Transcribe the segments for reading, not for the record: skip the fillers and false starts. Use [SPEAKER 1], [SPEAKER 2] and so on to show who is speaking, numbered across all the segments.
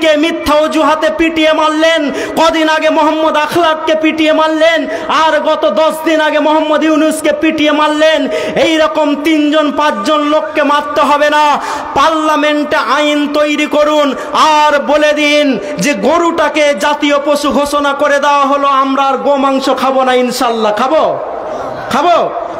[SPEAKER 1] কে মিথ্যা অজুহাতে পিটিয়ে মারলেন, কদিন আগে মোহাম্মদ আখলাককে পিটিয়ে মারলেন, আর গত 10 দিন আগে মোহাম্মদ ইউনুসকে পিটিয়ে মারলেন। এই রকম 3-5 লোককে মারতে হবে না, পার্লামেন্টে আইন তৈরি করুন আর বলে দিন যে গরুটাকে জাতীয় পশু ঘোষণা করে দেওয়া হলো, আমরা আর গোমাংস খাবো না, ইনশাল্লাহ খাবো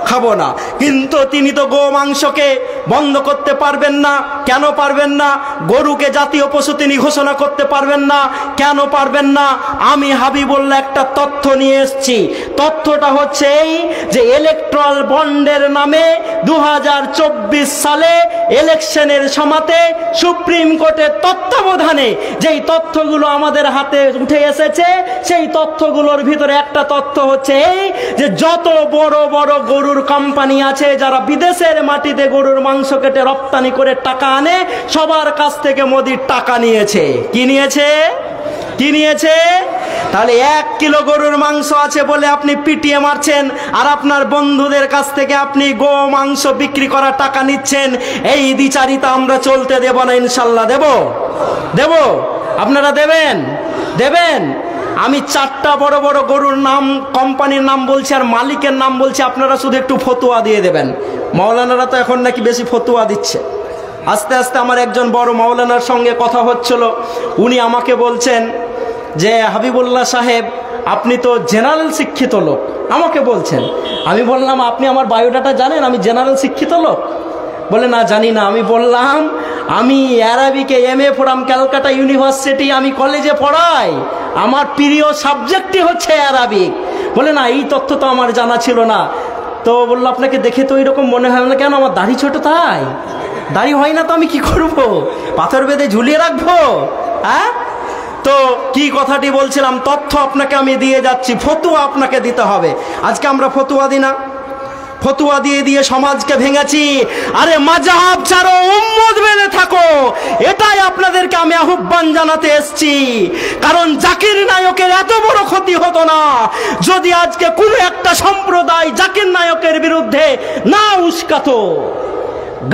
[SPEAKER 1] খাবো না। কিন্তু তিনি তো গোমাংসকে বন্ধ করতে পারবেন না। কেন পারবেন না? গরুকে জাতীয় পশু তিনি ঘোষণা করতে পারবেন না। কেন পারবেন না? আমি হাবিবুল্লাহ একটা তথ্য নিয়ে এসেছি। তথ্যটা হচ্ছে এই যে ইলেকট্রাল বন্ডের নামে 2024 সালে ইলেকশনের সময়তে সুপ্রিম কোর্টের তত্ত্বাবধানে যেই তথ্যগুলো আমাদের হাতে উঠে এসেছে, সেই তথ্যগুলোর ভিতরে একটা তথ্য হচ্ছে এই যে যত বড় বড় গরুর কোম্পানি আছে যারা বিদেশের মাটিতে গরুর মাংস কেটে রপ্তানি করে টাকা আনে, সবার কাছ থেকে মোদির টাকা নিয়েছে। কি নিয়েছে? তাহলে 1 কিলো গরুর মাংস আছে বলে আপনি পিটিয়ে মারছেন, আর আপনার বন্ধুদের কাছ থেকে আপনি গো মাংস বিক্রি করা টাকা নিচ্ছেন। এই দ্বিচারিতা আমরা চলতে দেব না, ইনশাল্লাহ দেব। আপনারা দেবেন। আমি 4টা বড় বড় গরুর নাম, কোম্পানির নাম বলছি আর মালিকের নাম বলছি, আপনারা শুধু একটু ফতোয়া দিয়ে দেবেন। মাওলানারা তো এখন নাকি বেশি ফতোয়া দিচ্ছে। আস্তে আস্তে আমার একজন বড় মাওলানার সঙ্গে কথা হচ্ছিল, উনি আমাকে বলছেন যে হাবিবুল্লাহ সাহেব আপনি তো জেনারেল শিক্ষিত লোক, আমাকে বলছেন। আমি বললাম আপনি আমার বায়োডাটা জানেন, আমি জেনারেল শিক্ষিত লোক? বলে না জানি না। আমি বললাম আমি আরবিকে MA পড়াম ক্যালকাটা ইউনিভার্সিটি, আমি কলেজে পড়াই, আমার প্রিয় সাবজেক্টই হচ্ছে আরবিক। বলে না এই তথ্য তো আমার জানা ছিল না। তো বললো আপনাকে দেখে তো এইরকম মনে হয় না। কেন? আমার দাড়ি ছোট তাই? দাড়ি হয় না তো আমি কি করব? পাথর বেঁধে ঝুলিয়ে রাখবো? হ্যাঁ? তো কি কথাটি বলছিলাম, তথ্য আপনাকে আমি দিয়ে যাচ্ছি, ফতুয়া আপনাকে দিতে হবে। আজকে আমরা ফতুয়া দিই না, ফতুয়া দিয়ে সমাজকে ভেঙেছি। আরে মাযহাব ছাড়ো, উম্মত বেঁধে থাকো, এটাই আপনাদেরকে আমি আহ্বান জানাতে এসেছি। কারণ জাকির নায়কের এত বড় ক্ষতি হতো না যদি আজকে কোনো একটা সম্প্রদায় জাকির নায়কের বিরুদ্ধে না উস্কাতো।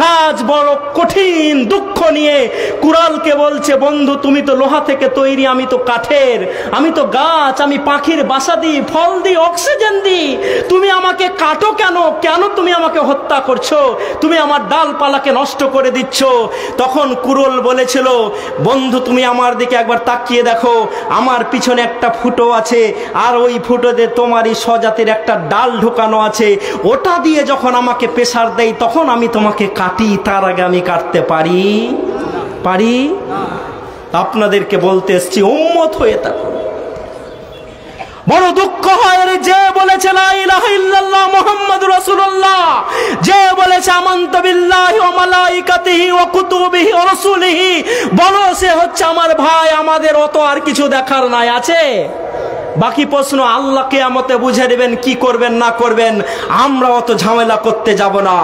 [SPEAKER 1] গাছ বড় কঠিন দুঃখ নিয়ে কুড়ালকে বলছে, বন্ধু তুমি তো লোহা থেকে তৈরি, আমি তো কাঠের, আমি তো গাছ, আমি পাখির বাসা দিই, ফল দিই, অক্সিজেন দিই, তুমি আমাকে কাটো কেন? কেন তুমি আমাকে হত্যা করছো? তুমি আমার ডালপালাকে নষ্ট করে দিচ্ছ। তখন কুড়াল বলেছিল, বন্ধু তুমি আমার দিকে একবার তাকিয়ে দেখো, আমার পিছনে একটা ফুটো আছে, আর ওই ফুটোতে তোমারই স্বজাতির একটা ডাল ঢোকানো আছে, ওটা দিয়ে যখন আমাকে প্রেসার দেই তখন আমি তোমাকে কাটি, তার আগে আমি কাটতে পারি? আপনাদেরকে বলতে এসেছি উম্মত হয়ে থাকো। বড় দুঃখ হয় রে, যে বলেছে লা ইলাহা ইল্লাল্লাহ মুহাম্মাদুর রাসূলুল্লাহ, যে বলেছে আমানতু বিল্লাহি ওয়া মালাইকাতিহি ওয়া কুতুবিহি ওয়া রাসূলিহি, বলো সে হচ্ছে আমার ভাই, আমাদের অত আর কিছু দেখার নাই। আছে বাকি প্রশ্ন আল্লাহ কিয়ামতে বুঝে নেবেন কি করবেন না করবেন, আমরা অত ঝামেলা করতে যাব না।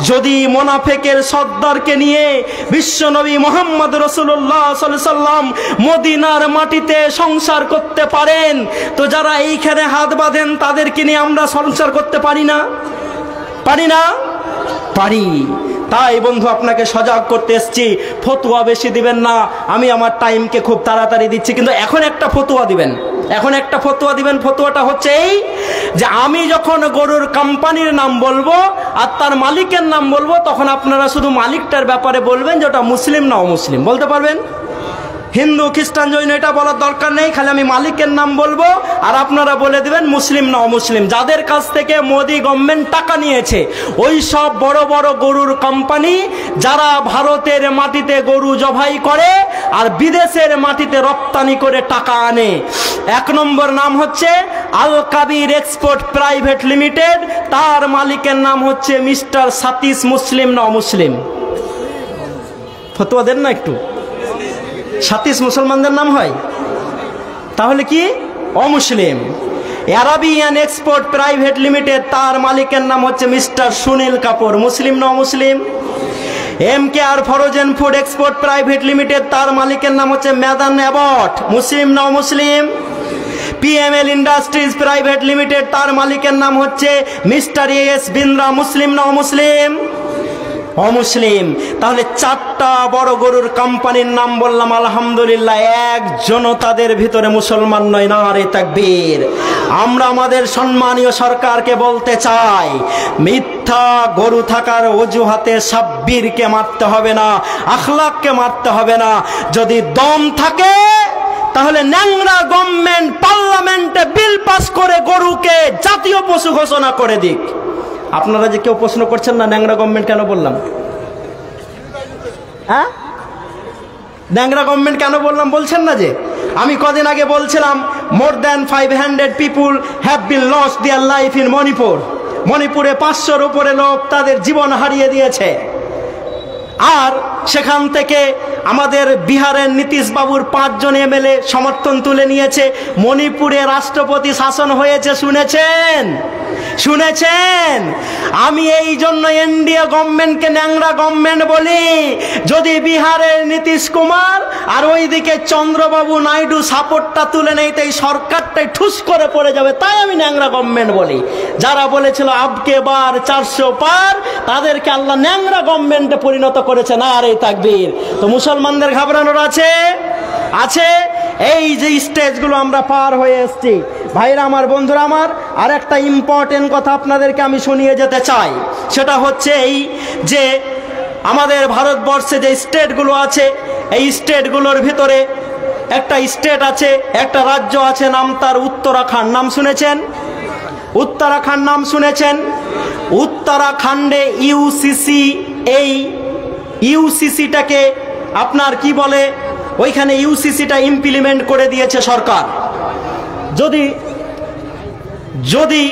[SPEAKER 1] যদি মুনাফিকের সর্দারকে নিয়ে বিশ্বনবী মুহাম্মদ রাসূলুল্লাহ সাল্লাল্লাহু আলাইহি সাল্লাম মদিনার মাটিতে সংসার করতে পারেন, তো যারা এইখানে হাত বাঁধেন তাদেরকে নিয়ে আমরা সংসার করতে পারি না? পারি। তাই বন্ধু আপনাকে সজাগ করতে এসেছি, ফতোয়া বেশি দিবেন না। আমি আমার টাইমকে খুব তাড়াতাড়ি দিচ্ছি, কিন্তু এখন একটা ফতোয়া দিবেন। ফতোয়াটা হচ্ছে এই যে আমি যখন গরুর কোম্পানির নাম বলবো আর তার মালিকের নাম বলবো, তখন আপনারা শুধু মালিকটার ব্যাপারে বলবেন যে ওটা মুসলিম না অমুসলিম, বলতে পারবেন? হিন্দু খ্রিস্টান জৈন এটা বলার দরকার নেই, খালি আমি মালিকের নাম বলবো আর আপনারা বলে দিবেন মুসলিম না অমুসলিম। যাদের কাছ থেকে মোদি গভর্নমেন্ট টাকা নিয়েছে, ওই সব বড় বড় গরুর কোম্পানি যারা ভারতের মাটিতে গরু জবাই করে আর বিদেশের মাটিতে রপ্তানি করে টাকা আনে। 1 নম্বর নাম হচ্ছে আল কাবির এক্সপোর্ট প্রাইভেট লিমিটেড, তার মালিকের নাম হচ্ছে মিস্টার সাতিশ। মুসলিম না অমুসলিম? ফতোয়া দেন না একটু। সাতিশ মুসলমানদের নাম হয়, তাহলে কি অমুসলিম। আরাবিয়ান এক্সপোর্ট প্রাইভেট লিমিটেড, তার মালিকের নাম হচ্ছে মিস্টার সুনীল কাপুর। মুসলিম না অমুসলিম? MKR frozen food export private limited, তার মালিকের নাম হচ্ছে মেদান অ্যাবট। মুসলিম না অমুসলিম? PML ইন্ডাস্ট্রিজ প্রাইভেট লিমিটেড, তার মালিকের নাম হচ্ছে মিস্টার AS বিন্দ্রা। মুসলিম না অমুসলিম? অমুসলিম। তাহলে 4টা বড় গরুর কোম্পানির নাম বললাম, আলহামদুলিল্লাহ একজনও তাদের ভিতরে মুসলমান নয়। নারে তাকবীর। আমরা আমাদের সম্মানীয় সরকারকে বলতে চাই, মিথ্যা গরু থাকার অজুহাতে সাব্বিরকে মারতে হবে না, আখলাককে মারতে হবে না। যদি দম থাকে তাহলে ন্যাংরা গভর্নমেন্ট পার্লামেন্টে বিল পাস করে গরুকে জাতীয় পশু ঘোষণা করে দিক। আপনারা যে কেউ প্রশ্ন করছেন না ন্যাংরা গভর্নমেন্ট কেন বললাম? হ্যাঁ, ন্যাংরা গভর্নমেন্ট কেন বললাম বলছেন না? যে আমি কদিন আগে বলছিলাম more than 500 people have been lost their life in Manipur. মণিপুরে 500-র উপরে লোক তাদের জীবন হারিয়ে দিয়েছে। আর সেখান থেকে আমাদের বিহারের নীতিশ বাবুর 5 জন এমএলএ সমর্থন তুলে নিয়েছে। মণিপুরে রাষ্ট্রপতি শাসন হয়েছে, শুনেছেন? শুনেছেন? আমি এই জন্য এনডিএ গভর্নমেন্টকে ন্যাংরা গভর্নমেন্ট বলি। যদি বিহারের নীতিশ কুমার আর ওইদিকে চন্দ্রবাবু নাইডু সাপোর্টটা তুলে নেই, তো এই সরকারটাই ঠুস করে পড়ে যাবে। তাই আমি ন্যাংরা গভর্নমেন্ট বলি। যারা বলেছিল আবকে বার 400 পার, তাদেরকে আল্লাহ ন্যাংরা গভর্নমেন্টে পরিণত করেছে। না রে তাকবীর। তো মুসলমানদের ঘাবড়ানোর আছে? আছে। এই যে স্টেজগুলো আমরা পার হয়ে এসেছি, ভাইরা আমার, বন্ধুরা আমার, আর একটা ইম্পর্টেন্ট কথা আপনাদেরকে আমি শুনিয়ে যেতে চাই। সেটা হচ্ছে এই যে আমাদের ভারতবর্ষে যে স্টেটগুলো আছে, এই স্টেটগুলোর ভিতরে একটা স্টেট আছে, একটা রাজ্য আছে, নাম তার উত্তরাখণ্ড। নাম শুনেছেন? উত্তরাখণ্ড নাম শুনেছেন? উত্তরাখণ্ডে ইউসিসি, এই ইউসিসিটাকে আপনার কি বলে, ওইখানে ইউসিসিটা ইমপ্লিমেন্ট করে দিয়েছে সরকার। যদি যদি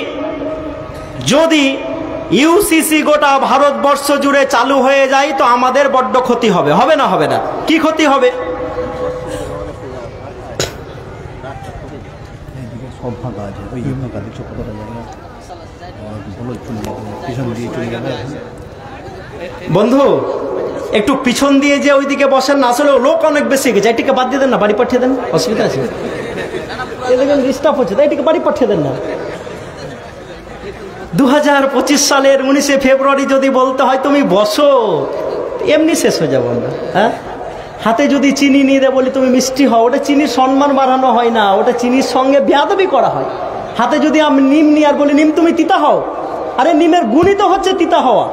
[SPEAKER 1] যদি ইউসিসি গোটা ভারতবর্ষ জুড়ে চালু হয়ে যায় তো আমাদের বড্ড ক্ষতি হবে। হবে না? হবে না? কি ক্ষতি হবে? বন্ধু একটু পিছন দিয়ে যে ওইদিকে বসেন না, আসলে লোক অনেক বেশি গেছে। এটিকে বাদ দিয়ে দেন না, বাড়ি পাঠিয়ে দেন, অসুবিধা আছে। ডিস্টার্ব হচ্ছে, তাই এটিকে বাড়ি পাঠিয়ে দেন না। 2025 সালের 19শে ফেব্রুয়ারি যদি বলতে হয় তুমি বসো, এমনি শেষ হয়ে যাবো আমরা। হ্যাঁ, হাতে যদি চিনি নিয়ে দেয় বলি তুমি মিষ্টি হও, ওটা চিনির সম্মান বাড়ানো হয় না, ওটা চিনির সঙ্গে বেয়াদবি করা হয়। হাতে যদি আমি নিম নিয়ে আর বলি নিম তুমি তিতা হও, আরে নিমের গুণই তো হচ্ছে তিতা হওয়া।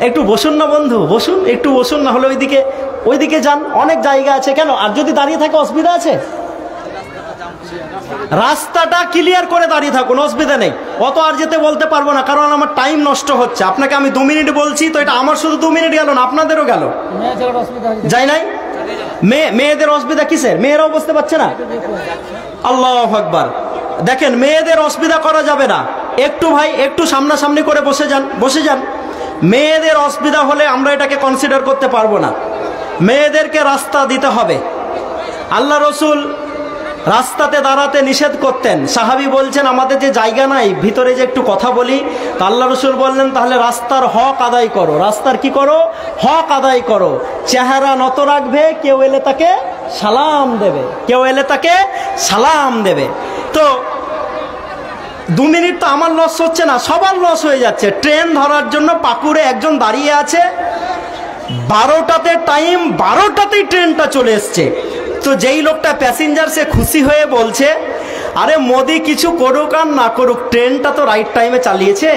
[SPEAKER 1] একটু বসুন না বন্ধু, বসুন, একটু বসুন, না হলে ওইদিকে যান, অনেক জায়গা আছে। কেন? আর যদি দাঁড়িয়ে থাকে অসুবিধা আছে? রাস্তাটা ক্লিয়ার করে দাঁড়িয়ে থাকুন, অসুবিধা নেই। অত আর যেতে বলতে পারবো না, কারণ আমার টাইম নষ্ট হচ্ছে। আপনাকে আমি 2 মিনিট বলছি, তো এটা আমার শুধু 2 মিনিট গেল না, আপনাদেরও গেল। যাই নাই? মেয়েদের অসুবিধা কিসের? মেয়েরাও বসতে পারছে না? আল্লাহু আকবার। দেখেন, মেয়েদের অসুবিধা করা যাবে না। একটু ভাই, একটু সামনাসামনি করে বসে যান, বসে যান। মেয়েদের অসুবিধা হলে আমরা এটাকে কনসিডার করতে পারবো না। মেয়েদেরকে রাস্তা দিতে হবে। আল্লাহ রসুল রাস্তাতে দাঁড়াতে নিষেধ করতেন। সাহাবী বলছেন আমাদের যে জায়গা নাই, ভিতরে যে একটু কথা বলি, তো আল্লাহ রসুল বললেন তাহলে রাস্তার হক আদায় করো। রাস্তার কি করো? হক আদায় করো। চেহারা নত রাখবে, কেউ এলে তাকে সালাম দেবে, কেউ এলে তাকে সালাম দেবে। তো 2 মিনিট তো আমার লস হচ্ছে না, সবার লস হয়ে যাচ্ছে। ট্রেন ধরার জন্য পাকুড়ে একজন দাঁড়িয়ে আছে, 12টাতে টাইম, 12টাতেই ট্রেনটা চলে এসছে। তো যেই লোকটা প্যাসেঞ্জার, সে খুশি হয়ে বলছে আরে মোদি কিছু করুক আর না করুক, ট্রেনটা তো রাইট টাইমে চালিয়েছে।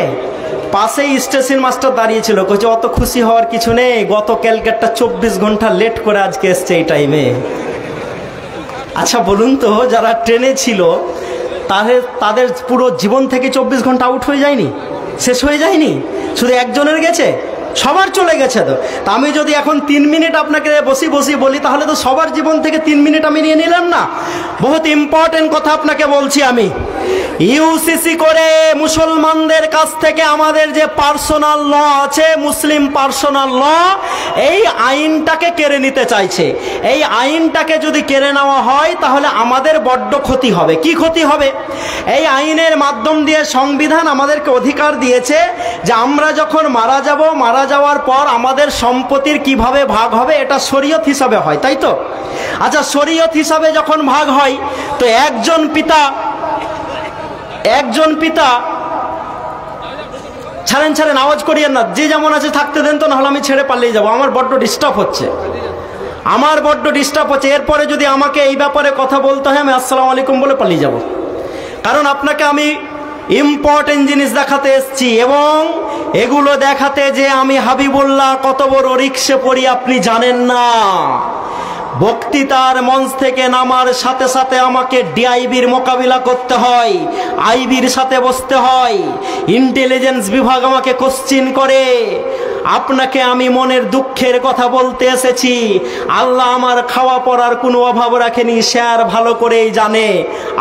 [SPEAKER 1] পাশেই স্টেশন মাস্টার দাঁড়িয়ে ছিল, কইছে অত খুশি হওয়ার কিছু নেই, গত ক্যালকাটা 24 ঘন্টা লেট করে আজকে এসছে এই টাইমে। আচ্ছা বলুন তো, যারা ট্রেনে ছিল তাদের পুরো জীবন থেকে 24 ঘন্টা আউট হয়ে যায়নি? শেষ হয়ে যায়নি? শুধু একজনের গেছে? সবার চলে গেছে। তো আমি যদি এখন 3 মিনিট আপনাকে বসি বলি, তাহলে তো সবার জীবন থেকে 3 মিনিট আমি নিয়ে নিলাম না। বহুত ইম্পর্টেন্ট কথা আপনাকে বলছি আমি। ইউসিসি করে মুসলমানদের কাছ থেকে আমাদের যে পার্সোনাল ল আছে, মুসলিম পার্সোনাল ল, এই আইনটাকে কেড়ে নিতে চাইছে। এই আইনটাকে যদি কেড়ে নেওয়া হয় তাহলে আমাদের বড্ড ক্ষতি হবে। কি ক্ষতি হবে? এই আইনের মাধ্যম দিয়ে সংবিধান আমাদেরকে অধিকার দিয়েছে যে আমরা যখন মারা যাব, মারা যাওয়ার পর আমাদের সম্পত্তির কিভাবে ভাগ হবে, এটা শরীয়ত হিসাবে হয়, তাই তো? আচ্ছা, শরীয়ত হিসাবে যখন ভাগ হয়, তো একজন পিতা ছাড়েন ছাড়েন, আওয়াজ করিয়েন না, যে যেমন আছে থাকতে দেন তো, নাহলে আমি ছেড়ে পালিয়ে যাবো, আমার বড্ড ডিস্টার্ব হচ্ছে, আমার বড্ড ডিস্টার্ব হচ্ছে। এরপরে যদি আমাকে এই ব্যাপারে কথা বলতে হয় আমি আসসালামু আলাইকুম বলে পালিয়ে যাব, কারণ আপনাকে আমি ইম্পর্টেন্ট জিনিস দেখাতে এসেছি, এবং এগুলো দেখাতে যে আমি হাবিবুল্লাহ কত বড় রিক্সে পড়ি আপনি জানেন না। বক্তৃতার মঞ্চ থেকে নামার সাথে সাথে আমাকে ডিআইবির মোকাবিলা করতে হয়, আইবির সাথে বসতে হয়, ইন্টেলিজেন্স বিভাগ আমাকে কোশ্চিন করে। আপনাকে আমি মনের দুঃখের কথা বলতে এসেছি। আল্লাহ আমার খাওয়া পড়ার কোনো অভাব রাখেনি, স্যার ভালো করেই জানে।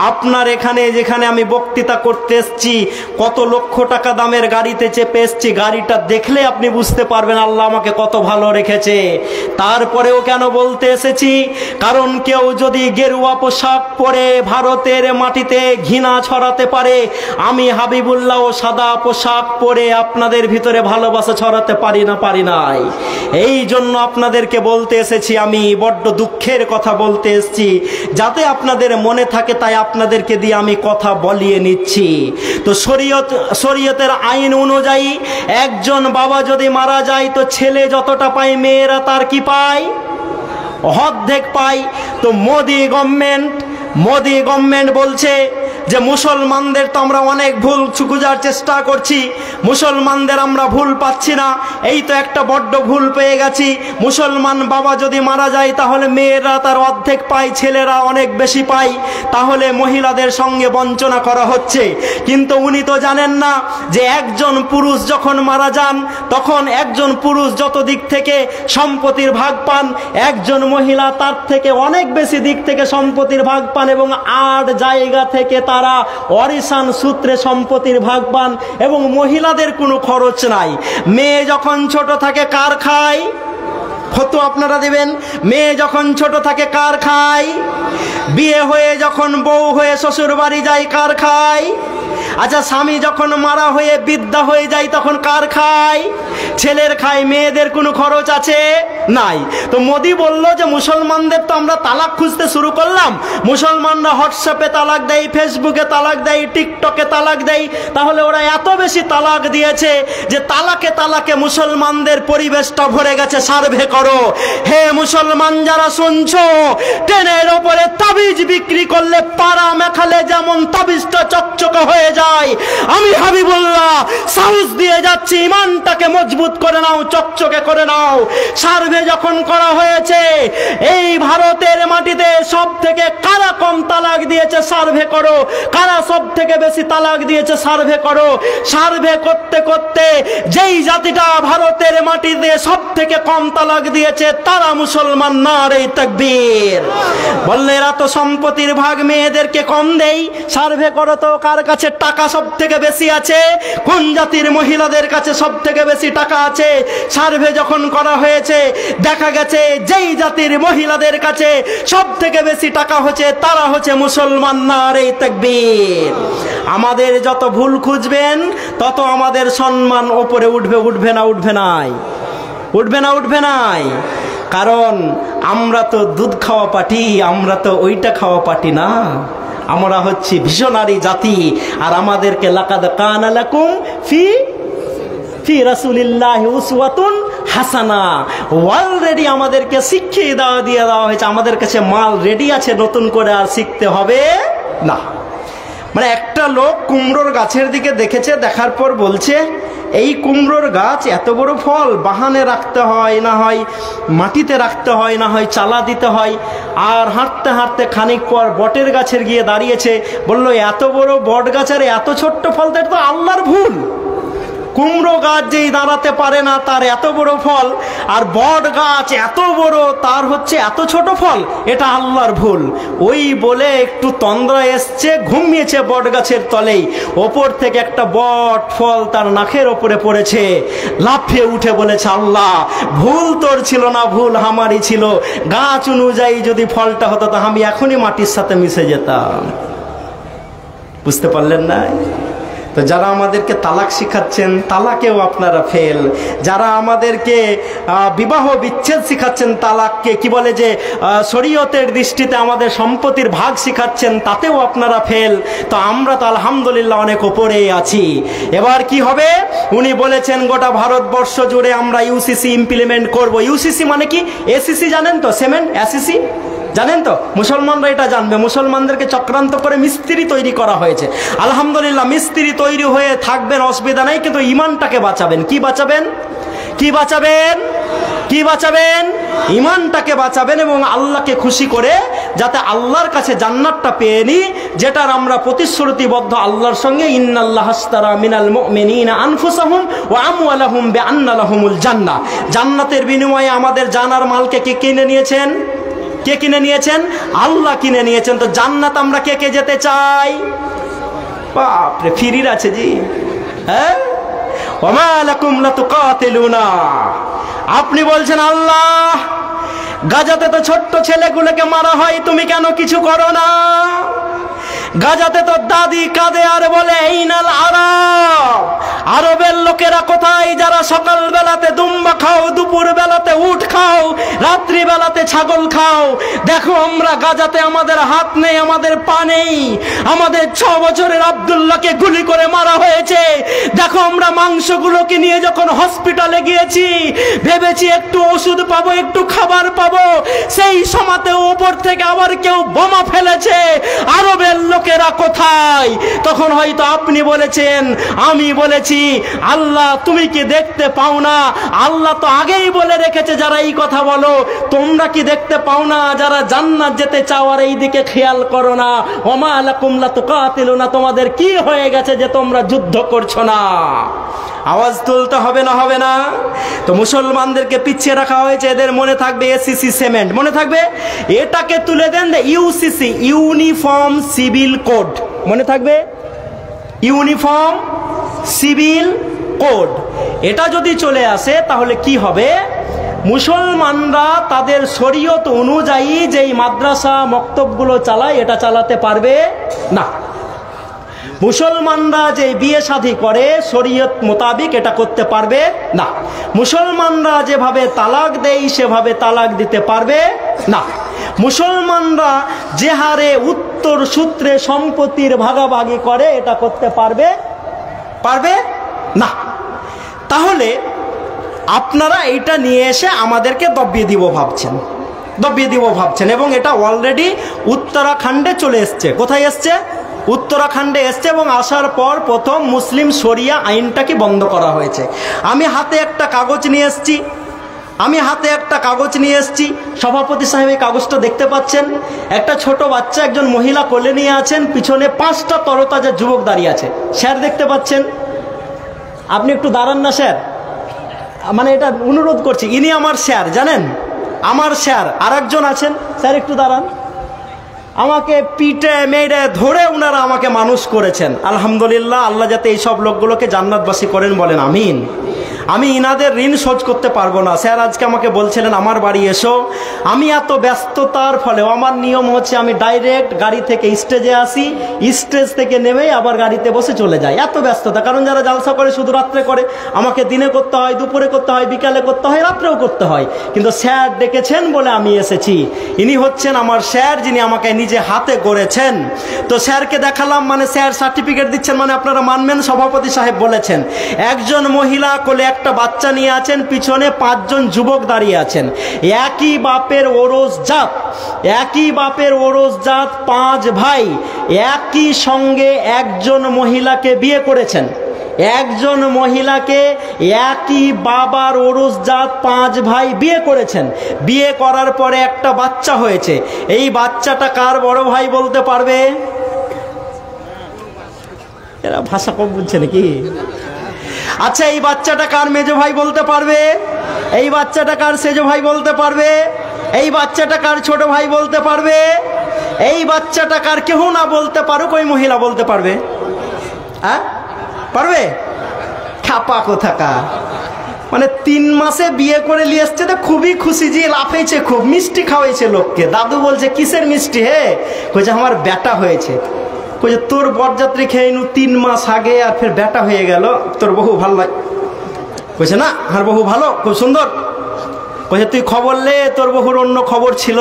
[SPEAKER 1] আপনার এখানে যেখানে আমি বক্তৃতা করতে এসেছি, কত লক্ষ টাকা দামের গাড়িতে চেপে এসেছি, গাড়িটা দেখলে আপনি বুঝতে পারবেন আল্লাহ আমাকে কত ভালো রেখেছে। তারপরেও কেন বলতে এসেছি, কারণ কেউ যদি গেরুয়া পোশাক পরে ভারতের মাটিতে ঘৃণা ছড়াতে পারে, আমি হাবিবুল্লাহ সাদা পোশাক পরে আপনাদের ভিতরে ভালোবাসা ছড়াতে পারি নাই। এই জন্য আপনাদেরকে বলতে এসেছি, আমি বড্ড দুঃখের কথা বলতে এসেছি, যাতে আপনাদের মনে থাকে, তাই আপনাদেরকে দিয়ে আমি কথা বলিয়ে নিচ্ছি। তো শরীয়তের আইন অনুযায়ী একজন বাবা যদি মারা যায়, তো ছেলে যতটা পায় মেয়েরা তার কি পায়? অর্ধেক পায়। তো মোদি গভর্নমেন্ট বলছে যে মুসলমানদের তো আমরা অনেক ভুল খুঁজার চেষ্টা করছি, মুসলমানদের আমরা ভুল পাচ্ছি না, এই তো একটা বড্ড ভুল পেয়ে গেছি। মুসলমান বাবা যদি মারা যায় তাহলে মেয়েরা তার অর্ধেক পায়, ছেলেরা অনেক বেশি পায়, তাহলে মহিলাদের সঙ্গে বঞ্চনা করা হচ্ছে। কিন্তু উনি তো জানেন না যে একজন পুরুষ যখন মারা যান, তখন একজন পুরুষ যত দিক থেকে সম্পত্তির ভাগ পান, একজন মহিলা তার থেকে অনেক বেশি দিক থেকে সম্পত্তির ভাগ পান, এবং 8 জায়গা থেকে তারা ওয়ারিসান সূত্রে সম্পত্তির ভাগ পান, এবং মহিলাদের কোনো খরচ নাই। মেয়ে যখন ছোট থাকে কার খায়? ফতোয়া আপনারা দিবেন। মেয়ে যখন ছোট থাকে কার খায়? বিয়ে হয়ে যখন বউ হয়ে শ্বশুর বাড়ি যায় কার খায়? আচ্ছা, স্বামী যখন মারা হয়ে বৃদ্ধা হয়ে যায় তখন কার খায়? ছেলের খায়। মেয়েদের কোনো খরচ আছে? নাই। তো মোদি বলল যে মুসলমানদের তো আমরা তালাক খুঁজতে শুরু করলাম, মুসলমানরা হোয়াটসঅ্যাপে তালাক দেয়, ফেসবুকে তালাক দেয়, টিকটকে তালাক দেয়, তাহলে ওরা এত বেশি তালাক দিয়েছে যে তালাকে মুসলমানদের পরিবেশটা ভরে গেছে। সার্ভে করো হে মুসলমান যারা শুনছো, ট্রেনের ওপরে তাবিজ বিক্রি করলে পাড়া মেখালে যেমন তাবিজটা চকচকে হয়ে যায়, আমি হাবিবুল্লাহ সাহস দিয়ে যাচ্ছি, ইমানটাকে মজবুত করে নাও, চকচকে করে নাও। সার্ভে যখন করা হয়েছে এই ভারতের মাটিতে সব থেকে কারা কম তালাক দিয়েছে সার্ভে করো, কারা সব থেকে বেশি তালাক দিয়েছে সার্ভে করো। সার্ভে করতে করতে যেই জাতিটা ভারতের মাটিতে সব থেকে কম তালাক দিয়েছে তারা মুসলমান। নারে তাকবীর। বললে এরা তো সম্পত্তির ভাগ মেয়েদেরকে কম দেই, সার্ভে করো তো কার কাছে টাকা সব থেকে বেশি আছে, কোন জাতির মহিলাদের কাছে সব থেকে বেশি টাকা আছে। সার্ভে যখন করা হয়েছে দেখা গেছে যেই জাতির মহিলাদের কাছে সব থেকে বেশি টাকা হচ্ছে তারা হচ্ছে মুসলমান। নারে তাকবীর। আমাদের যত ভুল খুঁজবেন তত আমাদের সম্মান ওপরে উঠবে নাই। কারণ আমরা তো দুধ খাওয়া পাটি, আমরা তো ওইটা খাওয়া পাটি না, আমরা হচ্ছি ভিশনারি জাতি। আর আমাদেরকে লাকাদ কানা লাকুম ফি রাসূলিল্লাহি উসওয়াতুন হাসানা, অলরেডি আমাদেরকে শিখিয়ে দিয়ে দেওয়া হয়েছে, আমাদের কাছে মাল রেডি আছে, নতুন করে আর শিখতে হবে না। মানে একটা লোক কুমড়োর গাছের দিকে দেখেছে, দেখার পর বলছে এই কুমড়োর গাছ এত বড় ফল, বাহানে রাখতে হয়, না হয় মাটিতে রাখতে হয়, না হয় চালা দিতে হয়। আর হাঁটতে হাঁটতে খানিক পর বটের গাছের গিয়ে দাঁড়িয়েছে, বললো এত বড় বট গাছের এত ছোট্ট ফল, তো এটা তো আল্লাহর ভুল। কুমড়ো গাছ যেই দাঁড়াতে পারে না তার এত বড় ফল, আর বট গাছ এত বড় তার হচ্ছে এত ছোট ফল, এটা আল্লাহর ভুল। ওই বলে একটু তন্দ্রা এসছে, ঘুমিয়েছে বট গাছের তলেই, ওপর থেকে একটা বট ফল তার নাকের ওপরে পড়েছে, লাফিয়ে উঠে বলেছে আল্লাহ ভুল তোর ছিল না, ভুল আমারই ছিল, গাছ অনুযায়ী যদি ফলটা হতো তা আমি এখনই মাটির সাথে মিশে যেতাম। বুঝতে পারলেন না? তো যারা আমাদেরকে তালাক শিখাচ্ছেন তালাকেও আপনারা ফেল, যারা আমাদেরকে বিবাহ বিচ্ছেদ শিখাচ্ছেন, তালাককে কি বলে যে শরীয়তের দৃষ্টিতে আমাদের সম্পত্তির ভাগ শিখাচ্ছেন, তাতেও আপনারা ফেল। তো আমরা তো আলহামদুলিল্লাহ অনেক ওপরেই আছি। এবার কি হবে? উনি বলেছেন গোটা ভারতবর্ষ জুড়ে আমরা ইউসিসি ইমপ্লিমেন্ট করব। ইউসিসি মানে কি? এসিসি জানেন তো? সিমেন্ট এসিসি জানেন তো? মুসলমানরা এটা জানবে। মুসলমানদেরকে চক্রান্ত করে মিস্ত্রি তৈরি করা হয়েছে। আলহামদুলিল্লাহ মিস্ত্রি তৈরি হয়ে থাকবেন, অসুবিধা নাই, কিন্তু ইমানটাকে বাঁচাবেন। কি বাঁচাবেন? কি বাঁচাবেন? কি বাঁচাবেন? ইমানটাকে বাঁচাবেন এবং আল্লাহকে খুশি করে যাতে আল্লাহর কাছে জান্নাতটা পেয়ে নি, যেটার আমরা প্রতিশ্রুতিবদ্ধ আল্লাহর সঙ্গে। ইন্নাল্লাহ আশতারা মিনাল মুমিনিনা আনফুসাহুম ওয়া আমওয়ালাহুম বিআন্না লাহুমুল জান্নাহ। জান্নাতের বিনিময়ে আমাদের জানার মালকে কে কিনে নিয়েছেন? কে কিনে নিয়েছেন? আল্লাহ কিনে নিয়েছেন। তো জান্নাত আমরা কে কে যেতে চাই? বাপরে, ফিরির আছে জি। হ্যাঁ, ওমা লাকুম লাতুকাতিলুনা। আপনি বলছেন আল্লাহ গাজাতে তো ছোট্ট ছেলেগুলোকে মারা হয়, তুমি কেন কিছু করো না? গাজাতে তো দাদি কাঁদে আর বলে এইনাল আরব, আরবের লোকেরা কোথায় যারা সকাল বেলাতে দুম্বা খাও, দুপুর বেলাতে উট খাও, রাত্রি বেলাতে ছাগল খাও? দেখো আমরা গাজাতে আমাদের হাত নেই, আমাদের পা নেই। আমাদের 6 বছরের আব্দুল্লাহকে গুলি করে মারা হয়েছে। দেখো আমরা মাংসগুলোকে নিয়ে যখন হসপিটালে গিয়েছি, ভেবেছি একটু ওষুধ পাবো, একটু খাবার পাবো, সেই সময়তে উপর থেকে আবার কেউ বোমা ফেলেছে। আরবের লোকেরা কোথায়? তখন হয়তো আপনি বলেছেন, আমি বলেছি, আল্লাহ তুমি কি দেখতে পাও না? আল্লাহ তো আগেই বলে রেখেছে যারা এই কথা বলো, তোমরা কি দেখতে পাও না যারা জান্নাত যেতে চাও আর এই দিকে খেয়াল করো না? ওমা লাকুম লাতুকাতিলুনা, তোমাদের কি হয়ে গেছে যে তোমরা যুদ্ধ করছো না? আওয়াজ তুলতে হবে না? হবে না? তো মুসলমানদেরকে পিছিয়ে রাখা হয়েছে। এদের মনে থাকবে এসিসি সিমেন্ট, মনে থাকবে। এটাকে তুলে দেন ইউসিসি, ইউনিফর্ম সিভিল কোড, মনে থাকবে ইউনিফর্ম সিভিল কোড। এটা যদি চলে আসে তাহলে কি হবে? মুসলমানরা তাদের শরীয়ত অনুযায়ী যেই মাদ্রাসা মক্তবগুলো চালায় এটা চালাতে পারবে না। মুসলমানরা যে বিয়ে শাদী করে শরীয়ত মোতাবিক এটা করতে পারবে না। মুসলমানরা যেভাবে তালাক দেয় সেভাবে তালাক দিতে পারবে না। মুসলমানরা যে হারে উত্তর সূত্রে সম্পত্তির ভাগাভাগি করে এটা করতে পারবে না। তাহলে আপনারা এইটা নিয়ে এসে আমাদেরকে দবিয়ে দিব ভাবছেন এবং এটা অলরেডি উত্তরাখণ্ডে চলে এসছে। কোথায় এসছে? উত্তরাখণ্ডে এসছে এবং আসার পর প্রথম মুসলিম শরিয়া আইনটাকে বন্ধ করা হয়েছে। আমি হাতে একটা কাগজ নিয়ে এসেছি, সভাপতি সাহেব এই কাগজটা দেখতে পাচ্ছেন। একটা ছোট বাচ্চা, একজন মহিলা কোলে নিয়ে আছেন, পিছনে 5টা তরতাজা যুবক দাঁড়িয়ে আছে। স্যার দেখতে পাচ্ছেন? আপনি একটু দাঁড়ান না স্যার, মানে এটা অনুরোধ করছি। ইনি আমার স্যার, জানেন, আমার স্যার। আর একজন আছেন, স্যার একটু দাঁড়ান। আমাকে পিঠে মেরে ধরে ওনারা আমাকে মানুষ করেছেন। আলহামদুলিল্লাহ, আল্লাহ যাতে এই সব লোকগুলোকে জান্নাতবাসী করেন, বলেন আমিন। আমি ইনাদের ঋণ শোধ করতে পারবো না। স্যার আজকে আমাকে বলছিলেন আমার বাড়ি এসো। আমি এত ব্যস্ততার ফলে আমার নিয়ম হচ্ছে আমি ডাইরেক্ট গাড়ি থেকে স্টেজে আসি, স্টেজ থেকে নেমেই আবার গাড়িতে বসে চলে যাই। এত ব্যস্ততা, কারণ যারা জালসা করে শুধু রাত্রে করে, আমাকে দিনে করতে হয়, দুপুরে করতে হয়, বিকালে করতে হয়, রাত্রেও করতে হয়। কিন্তু স্যার ডেকেছেন বলে আমি এসেছি। ইনি হচ্ছেন আমার স্যার, যিনি আমাকে নিজে হাতে গড়েছেন। তো স্যারকে দেখালাম, মানে স্যার সার্টিফিকেট দিচ্ছেন, মানে আপনারা মানবেন। সভাপতি সাহেব বলেছেন একজন মহিলা কোলে একটা বাচ্চা নিয়ে আছেন, পিছনে 5 জন যুবক দাঁড়িয়ে আছেন। একই বাপের ওরস জাত 5 ভাই একই সঙ্গে একজন মহিলাকে বিয়ে করেছেন। একজন মহিলাকে একই বাবার ওরস জাত 5 ভাই বিয়ে করেছেন। বিয়ে করার পরে একটা বাচ্চা হয়েছে। এই বাচ্চাটা কার বড় ভাই বলতে পারবে? এরা ভাষা কম বুঝছে নাকি? আচ্ছা, এই বাচ্চাটা কার মেজো ভাই বলতে পারবে? এই বাচ্চাটা কার সেজো ভাই বলতে পারবে? এই বাচ্চাটা কার ছোট ভাই বলতে পারবে? এই বাচ্চাটা কার কেউ না বলতে পারুক, ওই মহিলা বলতে পারবে? হ্যাঁ, পারবে? খাপা কোথাকার। মানে 3 মাসে বিয়ে করে নিয়ে এসছে, তো খুবই খুশি, যে লাফেছে, খুব মিষ্টি খাওয়াইছে লোককে। দাদু বলছে কিসের মিষ্টি হে? কইছে আমার বেটা হয়েছে। কইছে তোর বরযাত্রী খেয়ে নু 3 মাস আগে আর ফের বেটা হয়ে গেল, তোর বহু ভালো লাগে। কইছে না আর বহু ভালো, খুব সুন্দর। কইছে তুই খবর লে, তোর বহুর অন্য খবর ছিল।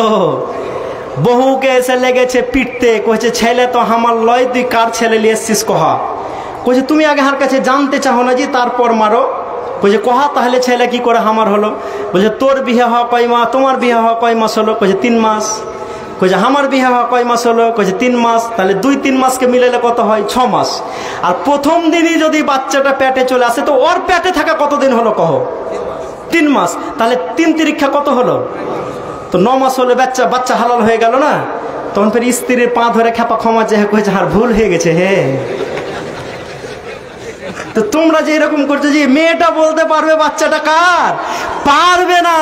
[SPEAKER 1] বহুকে এসে লেগেছে পিটতে, কইছে ছেলে তো আমার লয়, তুই কার ছেলে নিয়ে এসছিস কহা। কইছে তুমি আগে হার কাছে জানতে চাও না জি, তারপর মারো। কইছে কহা তাহলে ছেলে কি করে আমার হলো। বলছে তোর বিয়ে হওয়া কয় মাস, তোমার বিয়ে হওয়া কয় মাস হলো। কইছে 3 মাস। কইছে আমার বিয়ে হওয়া কয় মাস হলো। কইছে 3 মাস। তাহলে 2-3 মাসকে মিলালে কত হয়? 6 মাস। আর প্রথম দিনই যদি বাচ্চাটা পেটে চলে আসে তো ওর পেটে থাকা কতদিন হলো কহ? 3 মাস। তাহলে 3 তিরিক্ষা কত হলো? তো 9 মাস হলে বাচ্চা হালাল হয়ে গেল না। তখন ফের স্ত্রীর পা ধরে খেপা ক্ষমা চেয়ে কইছে আর ভুল হয়ে গেছে হে। তো তোমরা যে এরকম করছো যে মেয়েটা বলতে পারবে বাচ্চাটা কার? পারবে না।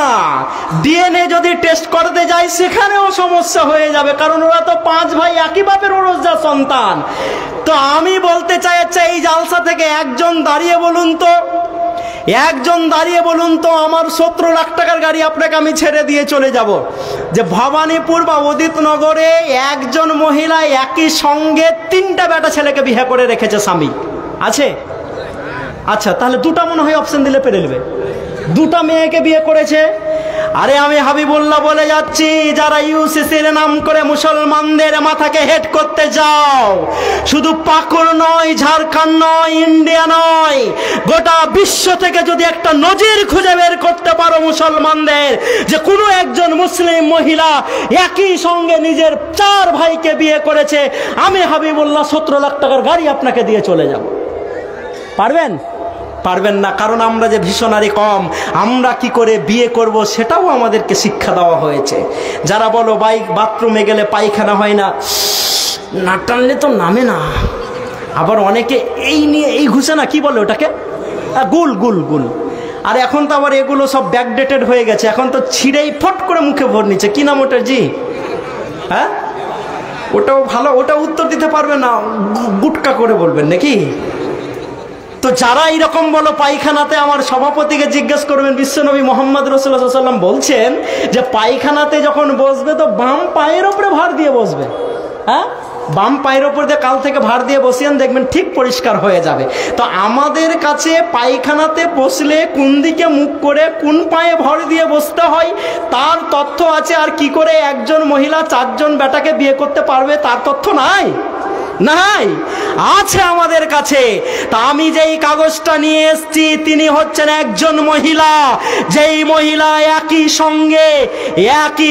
[SPEAKER 1] ডিএনএ যদি টেস্ট করতে যাই সেখানেও সমস্যা হয়ে যাবে, কারণ ওরা তো 5 ভাই একই বাপের ওরসজাত সন্তান। তো আমি বলতে চাই এই জালসা থেকে একজন দাঁড়িয়ে বলুন তো, একজন দাঁড়িয়ে বলুন তো আমার 17 লাখ টাকার গাড়ি আপনাকে আমি ছেড়ে দিয়ে চলে যাব, যে ভবানীপুর বা উদিতনগরে একজন মহিলা একই সঙ্গে 3টা বেটা ছেলেকে বিয়ে করে রেখেছে স্বামী আছে? আচ্ছা তাহলে 2টা মনে হয় অপশন দিলে পেরে নেবে। 2টা মেয়েকে বিয়ে করেছে। আরে আমি হাবিবুল্লাহ বলে যাচ্ছি, যারা ইউসিসির নাম করে মুসলমানদের মাথাকে হেড করতে যাও, শুধু পাকুড় নয়, ঝাড়খণ্ড নয়, ইন্ডিয়া নয়, গোটা বিশ্ব থেকে যদি একটা নজির খুঁজে বের করতে পারো মুসলমানদের, যে কোনো একজন মুসলিম মহিলা একই সঙ্গে নিজের 4 ভাইকে বিয়ে করেছে, আমি হাবিবুল্লাহ 17 লাখ টাকার গাড়ি আপনাকে দিয়ে চলে যাব। পারবেন? পারবেন না, কারণ আমরা যে ভীষণারি কম, আমরা কি করে বিয়ে করব সেটাও আমাদেরকে শিক্ষা দেওয়া হয়েছে। যারা বলো বাথরুমে গেলে পায়খানা হয় না, না টানলে তো নামে না, আবার অনেকে এই নিয়ে এই ঘুষে না, কি বলে ওটাকে, গুল গুল গুল। আর এখন তো আবার এগুলো সব ব্যাকডেটেড হয়ে গেছে, এখন তো ছিঁড়েই ফট করে মুখে ভর নিচ্ছে। কি নাম ওটার জি? হ্যাঁ ওটাও ভালো, ওটা উত্তর দিতে পারবে না, গুটকা করে বলবেন নাকি? তো যারা এইরকম বলো পায়খানাতে, আমার সভাপতিকে জিজ্ঞেস করবেন, বিশ্বনবী মোহাম্মদ রাসূলুল্লাহ সাল্লাল্লাহু আলাইহি ওয়াসাল্লাম বলছেন যে পায়খানাতে যখন বসবে তো বাম পায়ের ওপরে ভার দিয়ে বসবে। হ্যাঁ, বাম পায়ের ওপর দিয়ে কাল থেকে ভার দিয়ে বসিয়েন, দেখবেন ঠিক পরিষ্কার হয়ে যাবে। তো আমাদের কাছে পায়খানাতে বসলে কোন দিকে মুখ করে কোন পায়ে ভর দিয়ে বসতে হয় তার তথ্য আছে। আর কি করে একজন মহিলা 4 জন বেটাকে বিয়ে করতে পারবে তার তথ্য নাই? নাই, আছে আমাদের কাছে। তা আমি যেই কাগজটা নিয়ে এসেছি, তিনি হচ্ছেন একজন মহিলা, যেই মহিলা একই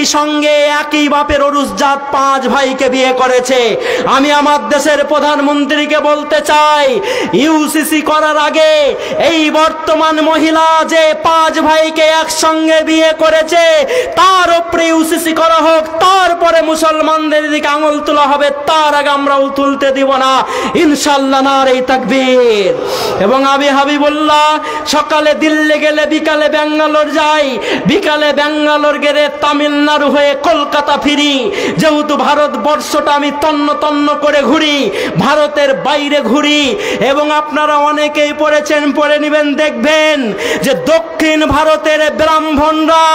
[SPEAKER 1] সঙ্গে একই বাপের অরুসজাত 5 ভাইকে বিয়ে করেছে। আমি আমার দেশের প্রধানমন্ত্রীকে বলতে চাই, ইউসিসি করার আগে এই বর্তমান মহিলা যে 5 ভাইকে একসঙ্গে বিয়ে করেছে তার উপরে ইউসিসি করা হোক, তারপরে মুসলমানদের দিকে আঙুল তোলা হবে, তার আগে আমরা তুলতে দিব না ইনশাআল্লাহ। নারে তাকবীর। এবং আমি হাবিবুল্লাহ সকালে দিল্লি গেলে বিকালে ব্যাঙ্গালোর যাই, বিকালে ব্যাঙ্গালোর গেলে তামিলনাড়ু হয়ে কলকাতা ফিরি। যেহেতু ভারতবর্ষটা আমি তন্ন তন্ন করে ঘুরি, ভারতের বাইরে ঘুরি, এবং আপনারা অনেকেই পড়েছেন, পড়ে নেবেন, দেখবেন যে দক্ষিণ ভারতের ব্রাহ্মণরা,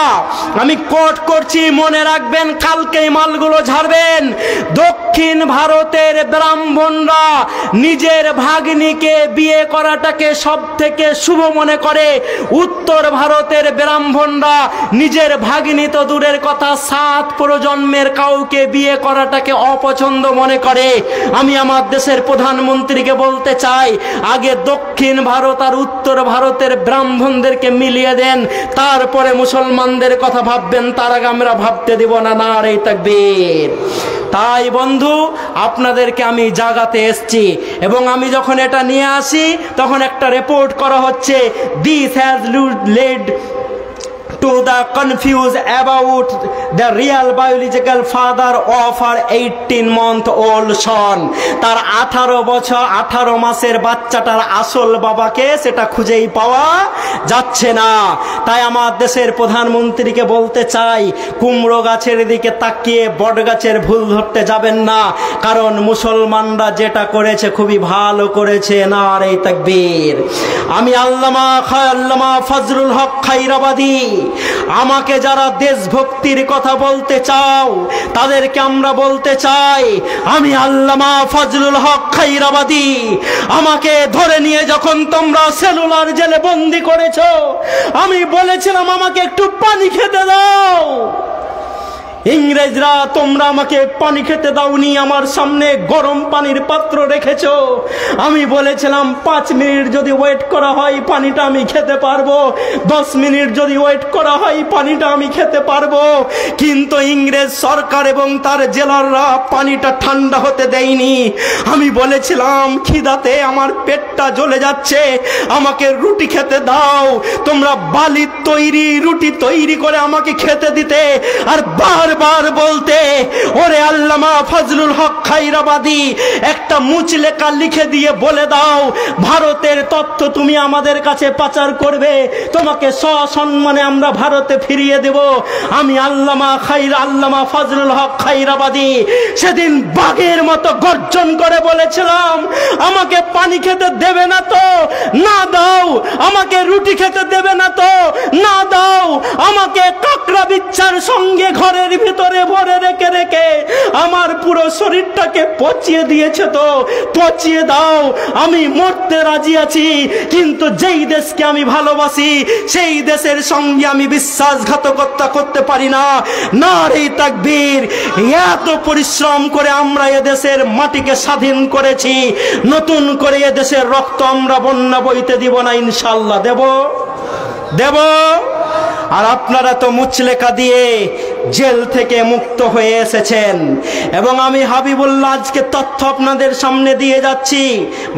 [SPEAKER 1] আমি কোট করছি মনে রাখবেন, কালকেই মালগুলো ঝাড়বেন, দক্ষিণ ভারতের ব্রাহ্মণরা নিজের ভাগ্নিকে বিয়ে করাটাকে সব থেকে শুভ মনে করে। উত্তর ভারতের ব্রাহ্মণরা নিজের ভাগ্নি তো দূরের কথা, 7 প্রজন্মের কাউকে বিয়ে করাটাকে অপছন্দ মনে করে। আমি আমার দেশের প্রধানমন্ত্রীকে বলতে চাই, আগে দক্ষিণ ভারত আর উত্তর ভারতের ব্রাহ্মণদেরকে মিলিয়ে দেন, তারপরে মুসলমানদের কথা ভাববেন, তার আগে আমরা ভাবতে দিব না। নারে তাকবীর। তাই বন্ধু, আপনাদেরকে আমি জাগাতে এসেছি, এবং আমি যখন এটা নিয়ে আসি তখন একটা রিপোর্ট করা হচ্ছে, this has led to the confuse about the real biological father of her 18-month-old son. তার 18 মাসের বাচ্চাটার আসল বাবাকে সেটা খুঁজেই পাওয়া যাচ্ছে না। তাই আমার দেশের প্রধানমন্ত্রীকে বলতে চাই, কুমড়ো গাছের দিকে তাকিয়ে বট গাছের ভুল ধরতে যাবেন না, কারণ মুসলমানরা যেটা করেছে খুবই ভালো করেছে। নারে তাকবীর। আমি আল্লামা ফজলুল হক খায়রাবাদী, আমাকে যারা দেশভক্তির কথা কথা বলতে চাও তাদেরকে আমরা বলতে চাই, আমি আল্লামা ফজলুল হক খাইরাবাদী, আমাকে ধরে নিয়ে যখন তোমরা সেলুলার জেলে বন্দি করেছো, আমি বলেছিলাম আমাকে একটু পানি খেতে দাও। ইংরেজরা তোমরা আমাকে পানি খেতে দাওনি, আমার সামনে গরম পানির পাত্র রেখেছো। আমি বলেছিলাম 5 মিনিট যদি ওয়েট করা হয় পানিটা আমি খেতে পারবো, 10 মিনিট যদি ওয়েট করা হয় পানিটা আমি খেতে পারবো। কিন্তু ইংরেজ সরকার এবং তার জেলাররা পানিটা ঠান্ডা হতে দেয়নি। আমি বলেছিলাম খিদাতে আমার পেটটা জ্বলে যাচ্ছে, আমাকে রুটি খেতে দাও। তোমরা বালির তৈরি রুটি তৈরি করে আমাকে খেতে দিতে আর বারবার বলতে, ওরে আল্লামা ফজলুল হক খাইরাবাদী, একটা মুচলেখা লিখে দিয়ে বলে দাও ভারতের তথ্য তুমি আমাদের কাছে পাচার করবে, তোমাকে সসম্মানে আমরা ভারতে ফিরিয়ে দেব। আমি আল্লামা ফজলুল হক খাইরাবাদী সেদিন বাঘের মতো গর্জন করে বলেছিলাম, আমাকে পানি খেতে দেবে না তো না দাও, আমাকে রুটি খেতে দেবে না তো না দাও, আমাকে কাকড়া বিচ্ছার সঙ্গে ঘরের ভিতরে ভরে রেখে রেখে আমার পুরো শরীরটাকে পচিয়ে দিয়েছে, তো পচিয়ে দাও, আমি মরতে রাজি আছি। কিন্তু যেই দেশকে আমি ভালোবাসি সেই দেশের সঙ্গে আমি বিশ্বাসঘাতকতা করতে পারি না। নারে তাকবীর! এত পরিশ্রম করে আমরা এ দেশের মাটিকে স্বাধীন করেছি, নতুন করে এ দেশের রক্ত আমরা বন্যা বইতে দিব না, ইনশাআল্লাহ দেব। আর আপনারা তো মুচলেখা দিয়ে জেল থেকে মুক্ত হয়ে এসেছেন, এবং আমি হাবিবুল্লাহ আজকে তথ্য আপনাদের সামনে দিয়ে যাচ্ছি।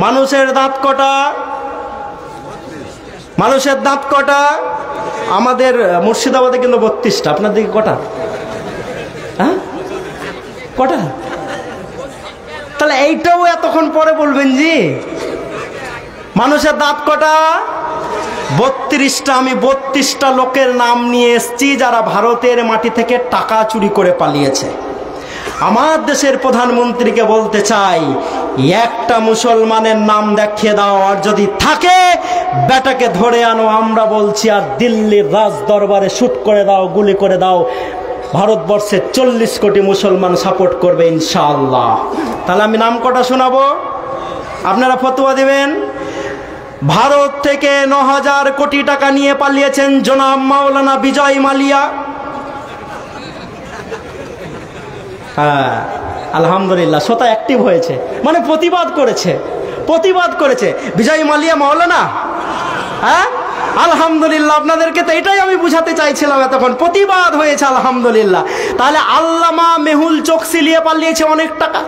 [SPEAKER 1] মানুষের দাঁত কটা? মানুষের দাঁত কটা? আমাদের মুর্শিদাবাদে কিন্তু 32টা, আপনার দিকে কটা? হ্যাঁ কটা? তাহলে এইটাও এতক্ষণ পরে বলবেন জি। মানুষের দাঁত কটা? 32টা। আমি 32টা লোকের নাম নিয়ে এসেছি যারা ভারতের মাটি থেকে টাকা চুরি করে পালিয়েছে। আমার দেশের প্রধানমন্ত্রীকে বলতে চাই, একটা মুসলমানের নাম দেখিয়ে দাও, আর যদি থাকে বেটাকে ধরে আনো। আমরা বলছি, আর দিল্লির রাজ দরবারে শুট করে দাও, গুলি করে দাও। ভারতবর্ষের 40 কোটি মুসলমান সাপোর্ট করবে ইনশাআল্লাহ। তাহলে আমি নাম কটা শোনাবো, আপনারা ফতোয়া দিবেন। ভারত থেকে 9,000 কোটি টাকা নিয়ে পালিয়েছেন জনাব মাওলানা বিজয় মালিয়া। হ্যাঁ আলহামদুলিল্লাহ, শ্রোতা অ্যাক্টিভ হয়েছে, মানে প্রতিবাদ করেছে বিজয় মালিয়া মাওলানা। হ্যাঁ আলহামদুলিল্লাহ, আপনাদেরকে তো এটাই আমি বুঝাতে চাইছিলাম এতক্ষণ, প্রতিবাদ হয়েছে আলহামদুলিল্লাহ। তাহলে আল্লামা মেহুল চোকসি নিয়ে পালিয়েছে অনেক টাকা।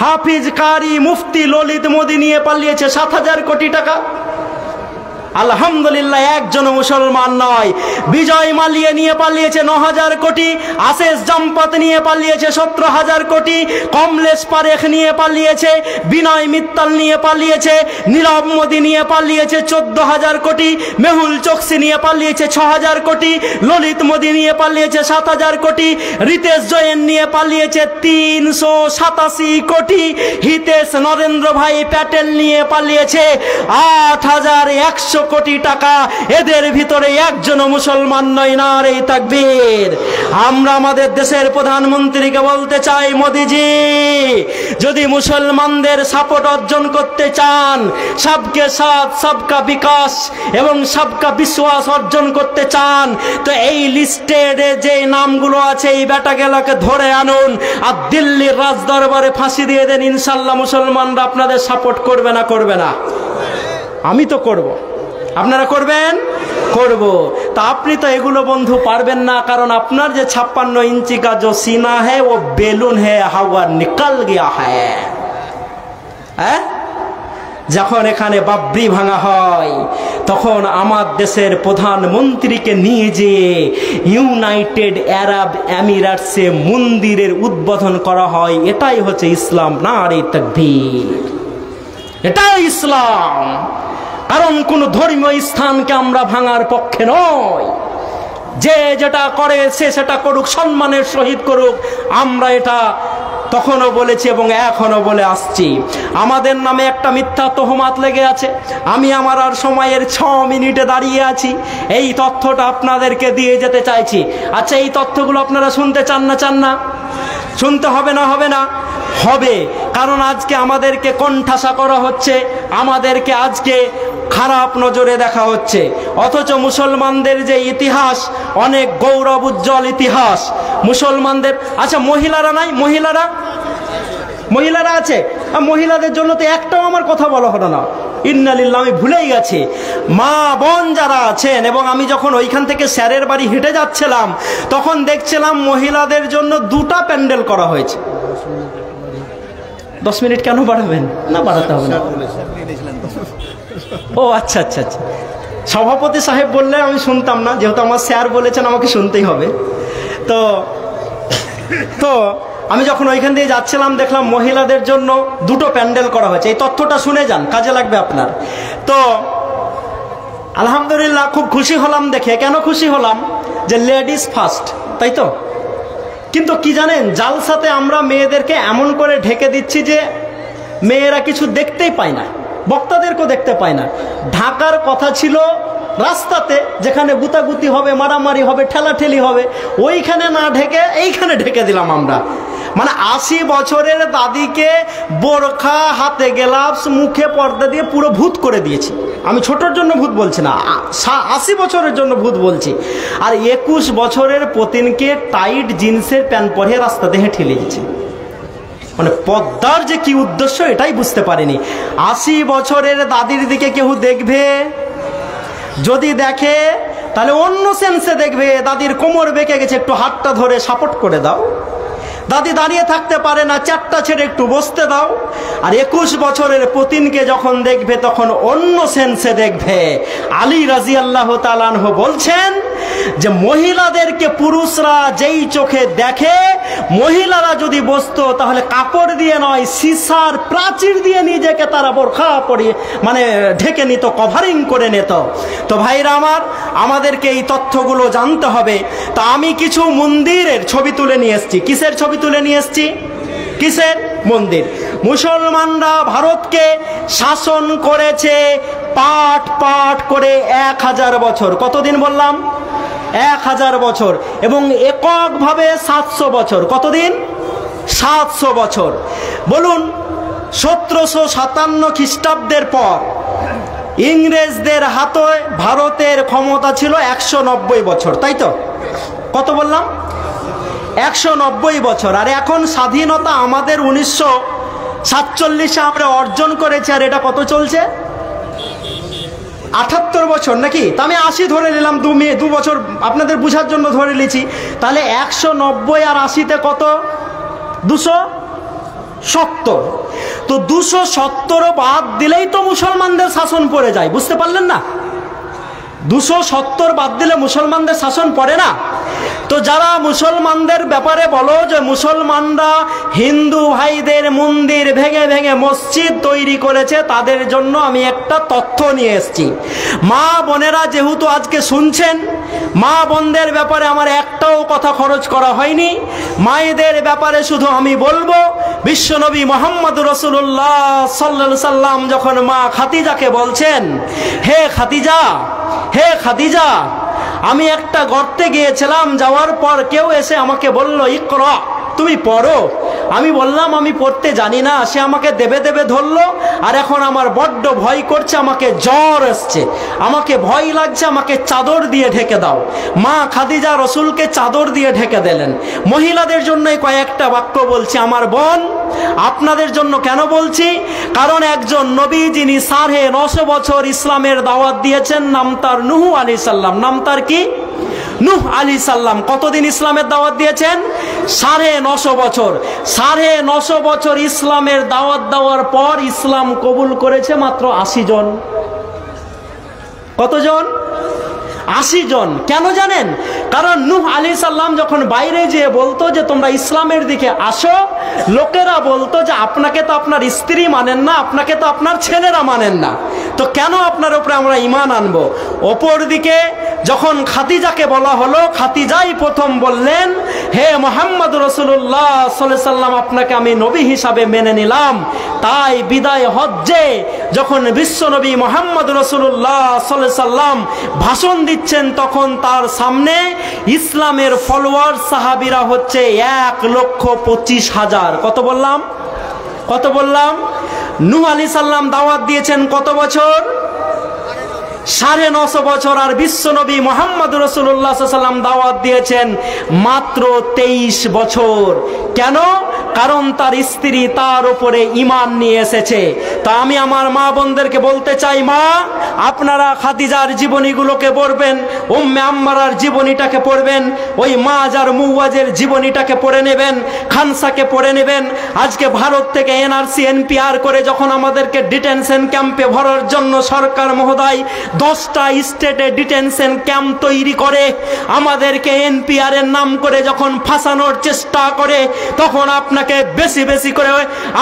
[SPEAKER 1] হাফিজ কারি মুফতি ললিত মোদী নিয়ে পালিয়েছে 7,000 কোটি টাকা। আলহামদুলিল্লাহ, একজন মুসলমান নয়। বিজয় মালিয়া নিয়ে পালিয়েছে 9,000 কোটি, আশেষ জম্পত নিয়ে পালিয়েছে 17,000 কোটি, কমলেশ পারেখ নিয়ে পালিয়েছে, বিনয় মিত্তাল নিয়ে পালিয়েছে, নীরব মোদী নিয়ে পালিয়েছে 14,000 কোটি, মেহুল চোকসি নিয়ে পালিয়েছে 6,000 কোটি, ললিত মোদী নিয়ে পালিয়েছে 7,000 কোটি, রিতেশ জৈন নিয়ে পালিয়েছে 387 কোটি, হিতেশ নরেন্দ্র ভাই প্যাটেল নিয়ে পালিয়েছে 8,100 কোটি টাকা। এদের ভিতরে একজন মুসলমান নয়। নারে তাকবীর! আমরা আমাদের দেশের প্রধানমন্ত্রীকে বলতে চাই, মোদিজি যদি মুসলমানদের সাপোর্ট অর্জন করতে চান, সবকে সাথ সবকা বিকাশ এবং সবকা বিশ্বাস অর্জন করতে চান, তো এই লিস্টের যে নামগুলো আছে এই বেটাগুলোকে ধরে আনুন আর দিল্লির রাজদরবারে ফাঁসি দিয়ে দেন। ইনশাল্লাহ মুসলমানরা আপনাদের সাপোর্ট করবে না? আমি তো করব। আপনারা করবেন? করব। তা আপনি তো এগুলো বন্ধু পারবেন না, কারণ আপনার যে 56 इंची का जो सीना है वो बेलून है, हवा निकल गया है। যখন এখানে বাবরি ভাঙা হয় তখন আমার দেশের প্রধানমন্ত্রীকে নিয়ে যেয়ে ইউনাইটেড আরব আমিরাটসে মন্দিরের উদ্বোধন করা হয়। এটাই হচ্ছে ইসলাম। নারে তাকবীর! এটাই ইসলাম। কারণ কোন ধর্মীয় স্থানকে আমরা ভাঙার পক্ষে নয়। যে যেটা করে সে সেটা করুক, সম্মানের সহিত করুক, আমরা এটা তখনও বলেছি এবং এখনও বলে আসছি, আমাদের নামে একটা মিথ্যা তহমাত লেগে আছে। আমি আমার আর সময়ের 6 মিনিটে দাঁড়িয়ে আছি, এই তথ্যটা আপনাদেরকে দিয়ে যেতে চাইছি। আচ্ছা, এই তথ্যগুলো আপনারা শুনতে চান না? চান না? শুনতে হবে না? হবে না? হবে। কারণ আজকে আমাদেরকে কোণঠাসা করা হচ্ছে, আমাদেরকে আজকে খারাপ নজরে দেখা হচ্ছে। অথচ মুসলমানদের যে ইতিহাস, অনেক গৌরব উজ্জ্বল ইতিহাস মুসলমানদের। আচ্ছা, মহিলারা নাই? মহিলারা আছে? মহিলাদের জন্য তো একটাও আমার কথা বলা হলো না। ইন্নালিল্লাহ, আমি ভুলেই গেছি। মা বোন যারা আছেন, এবং আমি যখন ওইখান থেকে স্যারের বাড়ি হেঁটে যাচ্ছিলাম তখন দেখছিলাম মহিলাদের জন্য 2টা প্যান্ডেল করা হয়েছে। 10 মিনিট কেন বাড়াবেন? না, বাড়াতে হবে না। ও আচ্ছা আচ্ছা আচ্ছা, সভাপতি সাহেব বললে আমি শুনতাম না, যেহেতু আমার স্যার বলেছেন আমাকে শুনতেই হবে। তো আমি যখন ওইখান দিয়ে যাচ্ছিলাম দেখলাম মহিলাদের জন্য 2টো প্যান্ডেল করা হয়েছে। এই তথ্যটা শুনে যান, কাজে লাগবে আপনার। তো আলহামদুলিল্লাহ, খুব খুশি হলাম দেখে। কেন খুশি হলাম? যে লেডিস ফার্স্ট, তাই তো? কিন্তু কি জানেন, জালসাতে আমরা মেয়েদেরকে এমন করে ঢেকে দিচ্ছি যে মেয়েরা কিছু দেখতেই পায় না, বক্তাদেরকেও দেখতে পায় না। ঢাকার কথা ছিল রাস্তাতে, যেখানে গুতাগুতি হবে, মারামারি হবে, ঠেলাঠেলি হবে, ওইখানে না ঢেকে এইখানে ঢেকে দিলাম আমরা। মানে 80 বছরের দাদিকে বোরখা, হাতে গ্লাভস, মুখে পর্দা দিয়ে পুরো ভূত করে দিয়েছি। আমি ছোটর জন্য ভূত বলছি না, 80 বছরের জন্য ভূত বলছি। আর 21 বছরের পতিনকে টাইট জিন্সের প্যান্ট পরে রাস্তাতে হেঁটে দিয়েছি। মানে পদ্মার যে কি উদ্দেশ্য এটাই বুঝতে পারিনি। 80 বছরের দাদির দিকে কেউ দেখবে? যদি দেখে তাহলে অন্য সেন্সে দেখবে। দাদির কোমর বেঁকে গেছে, একটু হাতটা ধরে সাপোর্ট করে দাও। দাদি দাঁড়িয়ে থাকতে পারে না, চারটা ছেড়ে একটু বসতে দাও। আর 21 বছরের পতিনকে যখন দেখবে তখন অন্য সেন্সে দেখবে। আলী রাদিয়াল্লাহু তাআলা আনহু বলছেন যে মহিলাদেরকে পুরুষরা যেই চোখে দেখে, মহিলারা যদি বসতো তাহলে কাপড় দিয়ে নয়, সীসার প্রাচীর দিয়ে নিজেকে তারা বোরখা পরিয়ে মানে ঢেকে নিত, কভারিং করে নিত। তো ভাইরা আমার, আমাদেরকে এই তথ্যগুলো জানতে হবে। তা আমি কিছু মন্দিরের ছবি তুলে নিয়ে এসেছি। কিসের ছবি তুলে নিয়ে এসেছি? কিসের? মন্দির। মুসলমানরা ভারতকে শাসন করেছে পাট করে 1000 বছর। কতদিন বললাম? 1000 বছর। এবং এককভাবে 700 বছর। কতদিন? 700 বছর। বলুন, 1757 খ্রিস্টাব্দের পর ইংরেজদের হাতে ভারতের ক্ষমতা ছিল 190 বছর, তাই তো? কত বললাম? 190 বছর। আর এখন স্বাধীনতা আমাদের 1947-এ আমরা অর্জন করেছি, আর এটা কত চলছে? 78 বছর নাকি? তা আমি 80 ধরে নিলাম, 2 বছর আপনাদের বোঝার জন্য ধরে নিয়েছি। তাহলে 190 আর 80-তে কত? 270। তো 270 বাদ দিলেই তো মুসলমানদের শাসন পড়ে যায়। বুঝতে পারলেন না? 270 বাদ দিলে মুসলমানদের শাসন পড়ে না। তো যারা মুসলমানদের ব্যাপারে বলো যে মুসলমানরা হিন্দু ভাইদের মন্দির ভেঙে ভেঙে মসজিদ তৈরি করেছে, তাদের জন্য আমি একটা তথ্য নিয়ে এসেছি। মা বোনেরা যেহেতু আজকে শুনছেন, মা বোনদের ব্যাপারে আমার একটাও কথা খরচ করা হয়নি। মায়েদের ব্যাপারে শুধু আমি বলবো, বিশ্বনবী মুহাম্মদ রাসূলুল্লাহ সাল্লাল্লাহু আলাইহি সাল্লাম যখন মা খাদিজাকে বলছেন, হে খাদিজা, আমি একটা গর্তে গিয়েছিলাম, যাওয়ার পর কেউ এসে আমাকে বলল, ইকরা, তুমি পড়ো। আমি বললাম আমি পড়তে জানি না। সে আমাকে দেবে ধরলো, আর এখন আমার বড্ড ভয় করছে, আমাকে জ্বর আসছে, আমাকে ভয় লাগছে, আমাকে চাদর দিয়ে ঢেকে দাও। মা খাদিজা রসুলকে চাদর দিয়ে ঢেকে দিলেন। মহিলাদের জন্য কয়েকটা বাক্য বলছি। আমার বোন, আপনাদের জন্য কেন বলছি? কারণ একজন নবী যিনি 950 বছর ইসলামের দাওয়াত দিয়েছেন, নাম তার নূহ আলাইহিস সালাম। নাম তার কি? নূহ আলাইহিস সালাম। কতদিন ইসলামের দাওয়াত দিয়েছেন? 950 বছর। 950 বছর ইসলামের দাওয়াত দেওয়ার পর ইসলাম কবুল করেছে মাত্র 80 জন। কতজন? 80 জন। কেন জানেন? কারণ নূহ আলাইহিস সালাম যখন বাইরে যেয়ে বলতো যে তোমরা ইসলামের দিকে আসো, লোকেরা বলতো যে আপনাকে তো আপনার স্ত্রী মানেন না, আপনাকে তো আপনার ছেলেরা মানেন না, তো কেন আপনার উপরে আমরা ঈমান আনবো? অপর দিকে যখন খাদিজাকে বলা হলো, খাদিজাই প্রথম বললেন, হে মুহাম্মদ রাসূলুল্লাহ সাল্লাল্লাহু আলাইহি সাল্লাম, আপনাকে আমি নবী হিসাবে মেনে নিলাম। তাই বিদায় হজ্জে যখন বিশ্বনবী মুহাম্মদ রাসূলুল্লাহ সাল্লাল্লাহু আলাইহি সাল্লাম ভাষণ দিচ্ছেন, তখন তার সামনে ইসলামের ফলোয়ার সাহাবীরা হচ্ছে 1,25,000। কত বললাম? কত বললাম? নূহ আলাইহিস সালাম দাওয়াত দিয়েছেন কত বছর? 950 বছর। আর বিশ্বনবী মুহাম্মদ রাসূলুল্লাহ সাল্লাল্লাহু আলাইহি সাল্লাম দাওয়াত দিয়েছেন মাত্র 23 বছর। কেন? কারণ তার স্ত্রী তার উপরে ঈমান নিয়ে এসেছে। তা আমি আমার মা বোনদেরকে বলতে চাই, মা আপনারা খাদিজার জীবনীগুলোকে পড়বেন, উম্মে আম্মারার জীবনীটাকে পড়বেন, ওই মাজার মুওয়াজের জীবনীটাকে পড়ে নেবেন, খানসাকে পড়ে নেবেন। আজকে ভারত থেকে এনআরসি এনপিআর করে যখন আমাদেরকে ডিটেনশন ক্যাম্পে ভরার জন্য সরকার মহোদয় 10টা স্টেটে ডিটেনশন ক্যাম্প তৈরি করে, আমাদেরকে এনপিআর এর নাম করে যখন ফাঁসানোর চেষ্টা করে, তখন আপনাকে বেশি বেশি করে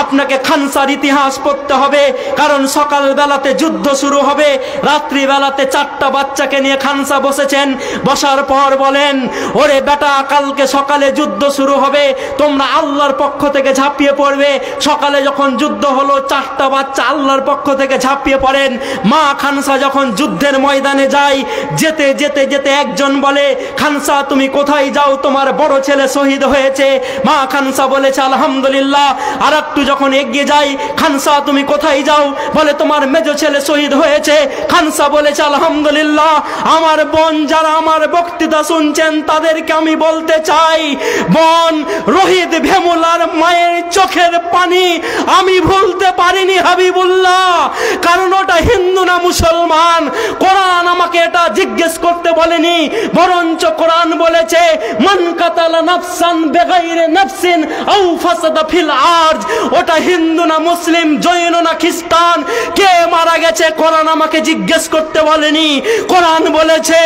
[SPEAKER 1] আপনাকে খানসার ইতিহাস পড়তে হবে। কারণ সকাল বেলাতে যুদ্ধ শুরু হবে, রাত্রি বেলাতে 4টা বাচ্চাকে নিয়ে খানসা বসেছেন, বসার পর বলেন, ওরে বেটা কালকে সকালে যুদ্ধ শুরু হবে, তোমরা আল্লাহর পক্ষ থেকে ঝাঁপিয়ে পড়বে। সকালে যখন যুদ্ধ হলো, 4টা বাচ্চা আল্লাহর পক্ষ থেকে ঝাঁপিয়ে পড়েন। মা খানসা যখন যুদ্ধের ময়দানে যায়, যেতে যেতে যেতে একজন বলে, খানসা তুমি কোথায় যাও? তোমার বড় ছেলে শহীদ হয়েছে। মা খানসা বলেছে আলহামদুলিল্লাহ। আর একটু যখন এগিয়ে যাই, খানসা তুমি কোথায় যাও? বলে তোমার মেজো ছেলে শহীদ হয়েছে। খানসা বলেছে আলহামদুলিল্লাহ। আমার বোন যারা আমার বক্তৃতা শুনছেন তাদেরকে আমি বলতে চাই, বোন রোহিত ভেমুলার মায়ের চোখের পানি আমি ভুলতে পারিনি হাবিবুল্লাহ। কারণ ওটা হিন্দু না মুসলমান, কোরআন আমাকে এটা জিজ্ঞেস করতে বলেনি, বরঞ্চ কোরআন বলেছে মান কাতালা নাফসান বেগাইরে নাফসিন আও ফাসাদা ফিল আরজ। ওটা হিন্দু না মুসলিম, জৈন না খ্রিস্টান, কে মারা গেছে কোরআন আমাকে জিজ্ঞেস করতে বলেনি। কোরআন বলেছে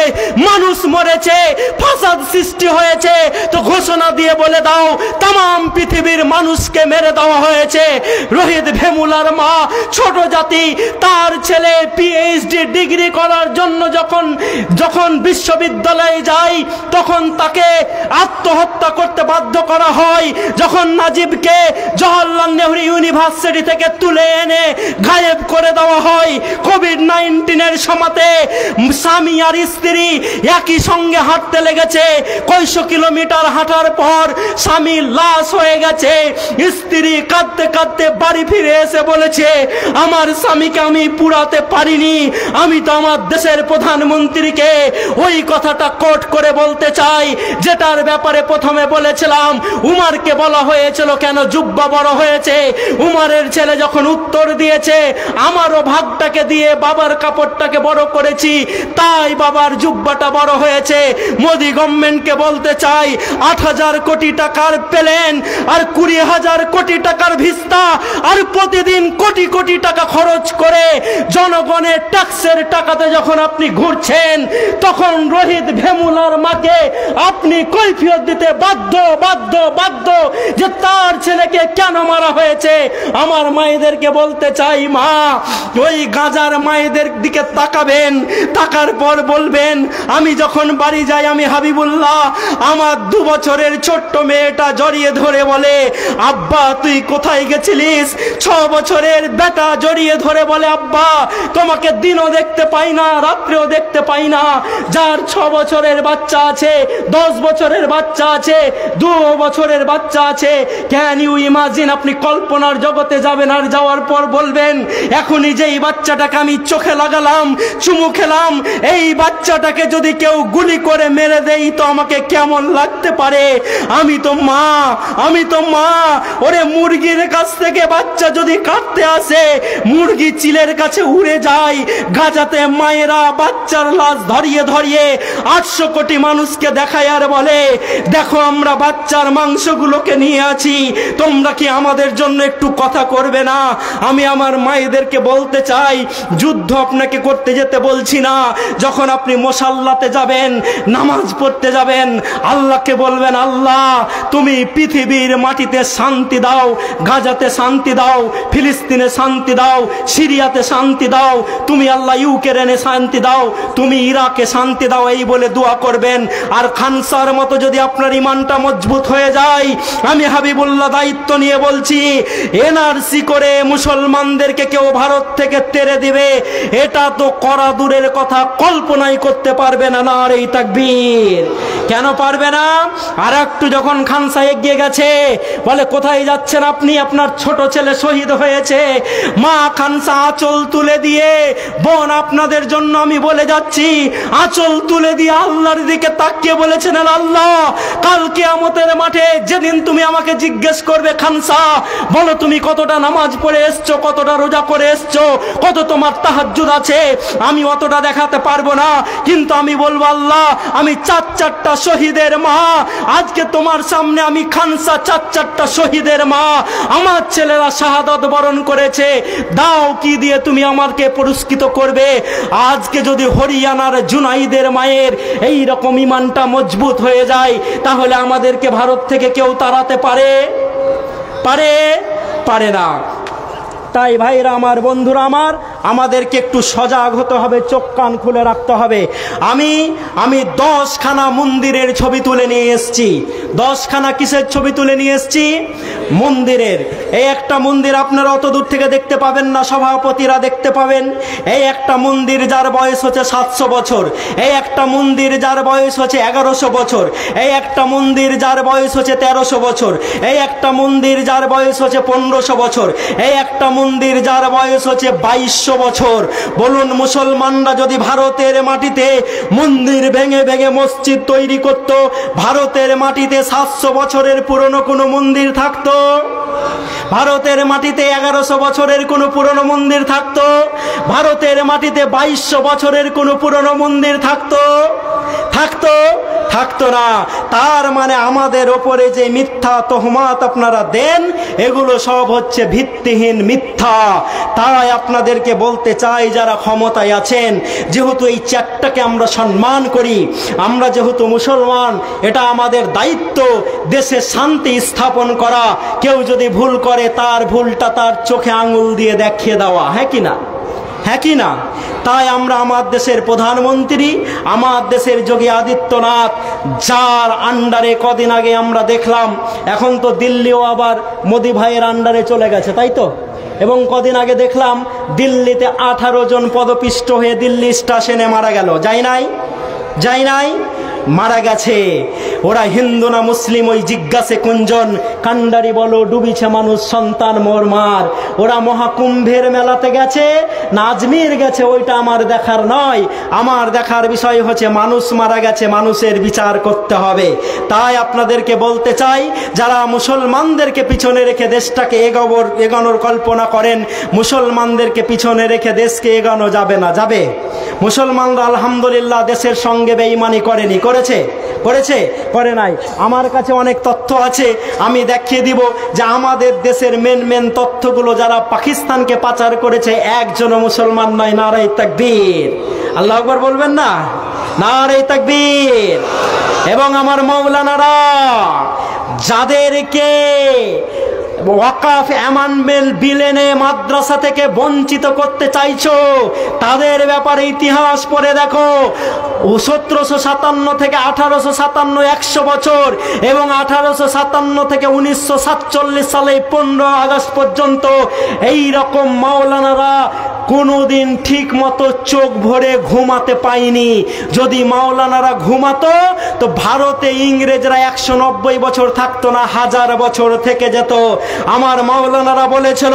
[SPEAKER 1] মানুষ মরেছে, ফাসাদ সৃষ্টি হয়েছে, তো ঘোষণা দিয়ে বলে দাও তাম পৃথিবীর মানুষকে মেরে দেওয়া হয়েছে। রোহিত ভেমুলার মা ছোট জাতি, তার ছেলে পিএইচডি ডিগ্রি করার জন্য যখন বিশ্ববিদ্যালয়ে যায়, তখন তাকে আত্মহত্যা করতে বাধ্য করা হয়। যখন নাজিবকে জওহরলাল নেহরু ইউনিভার্সিটি থেকে তুলে এনে গায়েব করে দেওয়া হয়, কোভিড-19 সময়তে স্বামী আর স্ত্রী একই সঙ্গে হাঁটতে লেগেছে, কয়েকশো কিলোমিটার হাঁটার পর স্বামী লাশ হয়ে গেছে। স্ত্রী কাঁদতে কাঁদতে বাড়ি ফিরে এসে বলেছে, আমার স্বামীকে আমি পুরাতে পারিনি, আমি তো আমার দেশের প্রধানমন্ত্রীকে ওই কথাটা কোট করে বলতে চাই, যেটার ব্যাপারে প্রথমে বলেছিলাম উমারকে বলা হয়েছিল কেন জুব্বা বড় হয়েছে। উমারের ছেলে যখন উত্তর দিয়েছে, আমারও ভাগটাকে দিয়ে বাবার কাপড়টাকে বড় করেছি, তাই বাবার জুব্বাটা বড় হয়েছে। মোদি গভর্নমেন্টকে বলতে চাই, 8,000 কোটি টাকার প্লেন আর 20,000 কোটি টাকার ভিস্তা আর প্রতিদিন কোটি কোটি টাকা খরচ করে জনগণের ট্যাক্সের টাকাতে যখন আপনি ঘুরছেন, তখন রোহিত ভেমুলার মাকে আপনি কৈফিয়ত দিতে বাধ্য বাধ্য বাধ্য যে তার ছেলেকে কেন মারা হয়েছে। আমার মায়েদেরকে বলতে চাই, মা ওই গাজার মায়েদের দিকে তাকাবেন, তাকার পর বলবেন, আমি যখন বাড়ি যাই আমি হাবিবুল্লাহ, আমার 2 বছরের ছোট্ট মেয়েটা জড়িয়ে ধরে বলে, আব্বা তুই কোথায় গেছিলিস? 6 বছরের বেটা জড়িয়ে ধরে বলে, আব্বা তোমাকে দিনও দেখতে পাই না, রাত্রেও দেখতে পাই না। যার 6 বছরের বাচ্চা আছে, 10 বছরের বাচ্চা আছে, 2 বছরের বাচ্চা আছে, ক্যান ইউ ইমাজিন? আপনি কল্পনার জগতে যাবেন, আর যাওয়ার পর বলবেন, এখনই যেই বাচ্চাটাকে আমি চোখে লাগালাম, চুমু খেলাম, এই বাচ্চাটাকে যদি কেউ গুলি করে মেরে দেই তো আমাকে কেমন লাগতে পারে? আমি তো মা। ওরে মুরগির কাছ থেকে বাচ্চা যদি কাটতে আসে, মুরগি চিলের কাছে উড়ে যায়। গাজাতে মায়েরা বাচ্চার লাশ ধরিয়ে ধরিয়ে 800 কোটি মানুষকে দেখায় আর বলে, দেখো আমরা বাচ্চার মাংসগুলোকে নিয়ে আছি, তোমরা কি আমাদের জন্য একটু কথা করবে না? আমি আমার মায়েদেরকে বলতে চাই, যুদ্ধ আপনাকে করতে যেতে বলছি না। যখন আপনি মুসাল্লাতে যাবেন, নামাজ পড়তে যাবেন, আল্লাহকে বলবেন, আল্লাহ তুমি পৃথিবীর দিল্লির মাটিতে শান্তি দাও, গাজাতে শান্তি দাও, ফিলিস্তিনে শান্তি দাও, সিরিয়াতে শান্তি দাও, তুমি আল্লাহ ইউক্রেনে শান্তি দাও, তুমি ইরাকে শান্তি দাও, এই বলে দোয়া করবেন। আর খানসার মতো যদি আপনার ইমানটা মজবুত হয়ে যায়, আমি হাবিবুল্লাহ দায়িত্ব নিয়ে বলছি, এনআরসি করে মুসলমানদেরকে কেউ ভারত থেকে তেড়ে দিবে, এটা তো করা দূরের কথা, কল্পনাই করতে পারবে না। নারে তাকবীর। কেন পারবে না? আর একটু যখন খানসা এগিয়ে গেছে, বলে কোথায় যাচ্ছেন আপনি? আপনার ছোট ছেলে শহীদ হয়েছে। মা খানসা আঁচল তুলে দিয়ে, বোন আপনাদের জন্য আমি বলে যাচ্ছি, আঁচল তুলে দিয়ে আল্লাহর দিকে তাকিয়ে বলেছেন, আল্লাহ কাল কিয়ামতের মাঠে যেদিন তুমি আমাকে জিজ্ঞেস করবে, খানসা বলো তুমি কতটা নামাজ পড়ে এসছো, কতটা রোজা করে এসছো, কত তোমার তাহাজ্জুদ আছে, আমি অতটা দেখাতে পারবো না, কিন্তু আমি বলবো আল্লাহ আমি চারটা শহীদের মা, আজকে তোমার সামনে আমি খানসা চারটা শহীদের মা, আমার ছেলেরা শাহাদাত বরণ করেছে, দাও কি দিয়ে তুমি আমাকে পুরস্কৃত করবে। আজকে যদি হরিয়ানার জুনাইদের মায়ের এই রকম ইমানটা মজবুত হয়ে যায়, তাহলে আমাদেরকে ভারত থেকে কেউ তাড়াতে পারে? পারে না। তাই ভাইরা আমার, বন্ধুরা আমার, আমাদেরকে একটু সজাগ হতে হবে, চোখ কান খুলে রাখতে হবে। আমি 10খানা মন্দিরের ছবি তুলে নিয়ে এসেছি। 10খানা কিসের ছবি তুলে নিয়ে এসেছি? মন্দিরের। এই একটা মন্দির আপনারা অত দূর থেকে দেখতে পাবেন না, সভাপতিরা দেখতে পাবেন। এই একটা মন্দির যার বয়স হচ্ছে 700 বছর, এই একটা মন্দির যার বয়স হচ্ছে 1100 বছর, এই একটা মন্দির যার বয়স হচ্ছে 1300 বছর, এই একটা মন্দির যার বয়স হচ্ছে 1500 বছর, এই একটা মন্দির যার বয়স হচ্ছে 2200 বছর। বলুন, মুসলমানরা যদি ভারতের মাটিতে মন্দির ভেঙে ভেঙে মসজিদ তৈরি করত, ভারতের মাটিতে 700 বছরের পুরনো কোনো মন্দির থাকতো? ভারতের মাটিতে 1100 বছরের কোনো পুরনো মন্দির থাকতো? ভারতের মাটিতে 2200 বছরের কোনো পুরনো মন্দির থাকতো? থাকতো না। তার মানে আমাদের ওপরে যে মিথ্যা তহমাত আপনারা দেন, এগুলো সব হচ্ছে ভিত্তিহীন মিথ্যা। তাই আপনাদেরকে বলতে চাই, যারা ক্ষমতায় আছেন, যেহেতু এই চারটাকে আমরা সম্মান করি, আমরা যেহেতু মুসলমান, এটা আমাদের দায়িত্ব দেশে শান্তি স্থাপন করা। কেউ যদি ভুল করে, তার ভুলটা তার চোখে আঙুল দিয়ে দেখিয়ে দেওয়া, হ্যাঁ কি না? তাই আমরা আমার দেশের প্রধানমন্ত্রী, আমার দেশের যোগী আদিত্যনাথ, যার আন্ডারে কদিন আগে আমরা দেখলাম, এখন তো দিল্লিও আবার মোদি ভাইয়ের আন্ডারে চলে গেছে, তাই তো? এবং কদিন আগে দেখলাম দিল্লিতে 18 জন পদপিষ্ট হয়ে দিল্লি স্টেশনে মারা গেল। যাই নাই? মারা গেছে। ওরা হিন্দু না মুসলিম ওই জিজ্ঞাসে কুঞ্জন, কান্ডারি বলো ডুবিছে মানুষ সন্তান মোর মার। ওরা মহাকুম্ভের মেলাতে গেছে না আজমির গেছে, ওইটা আমার দেখার নয়। আমার দেখার বিষয় হচ্ছে মানুষ মারা গেছে, মানুষের বিচার করতে হবে। তাই আপনাদেরকে বলতে চাই, যারা মুসলমানদেরকে পিছনে রেখে দেশটাকে এগোনোর কল্পনা করেন, মুসলমানদেরকে পিছনে রেখে দেশকে এগোনো যাবে না। যাবে? মুসলমানরা আলহামদুলিল্লাহ দেশের সঙ্গে বেঈমানি করেনি, করে নাই। আমার কাছে অনেক তথ্য আছে, আমি দেখিয়ে দিব যে আমাদের দেশের মেন তথ্যগুলো যারা পাকিস্তানকে পাচার করেছে, একজনও মুসলমান নয়। নারে তাকবীর। আল্লাহু আকবার বলবেন না? নারে তাকবীর। এবং আমার মাওলানারা যাদেরকে ওয়াকাফ অ্যামেন্ডমেন্ট বিল এনে মাদ্রাসা থেকে বঞ্চিত করতে চাইছো, তাদের ব্যাপারে ইতিহাস পড়ে দেখো। 1757 থেকে 1857 100 বছর, এবং 1857 থেকে 1947 সালে 15 আগস্ট পর্যন্ত এই রকম মাওলানারা কোনোদিন ঠিক মতো চোখ ভরে ঘুমাতে পায়নি। যদি মাওলানারা ঘুমাতো, তো ভারতে ইংরেজরা 190 বছর থাকতো না, 1000 বছর থেকে যেত। আমার মাওলানারা বলেছিল,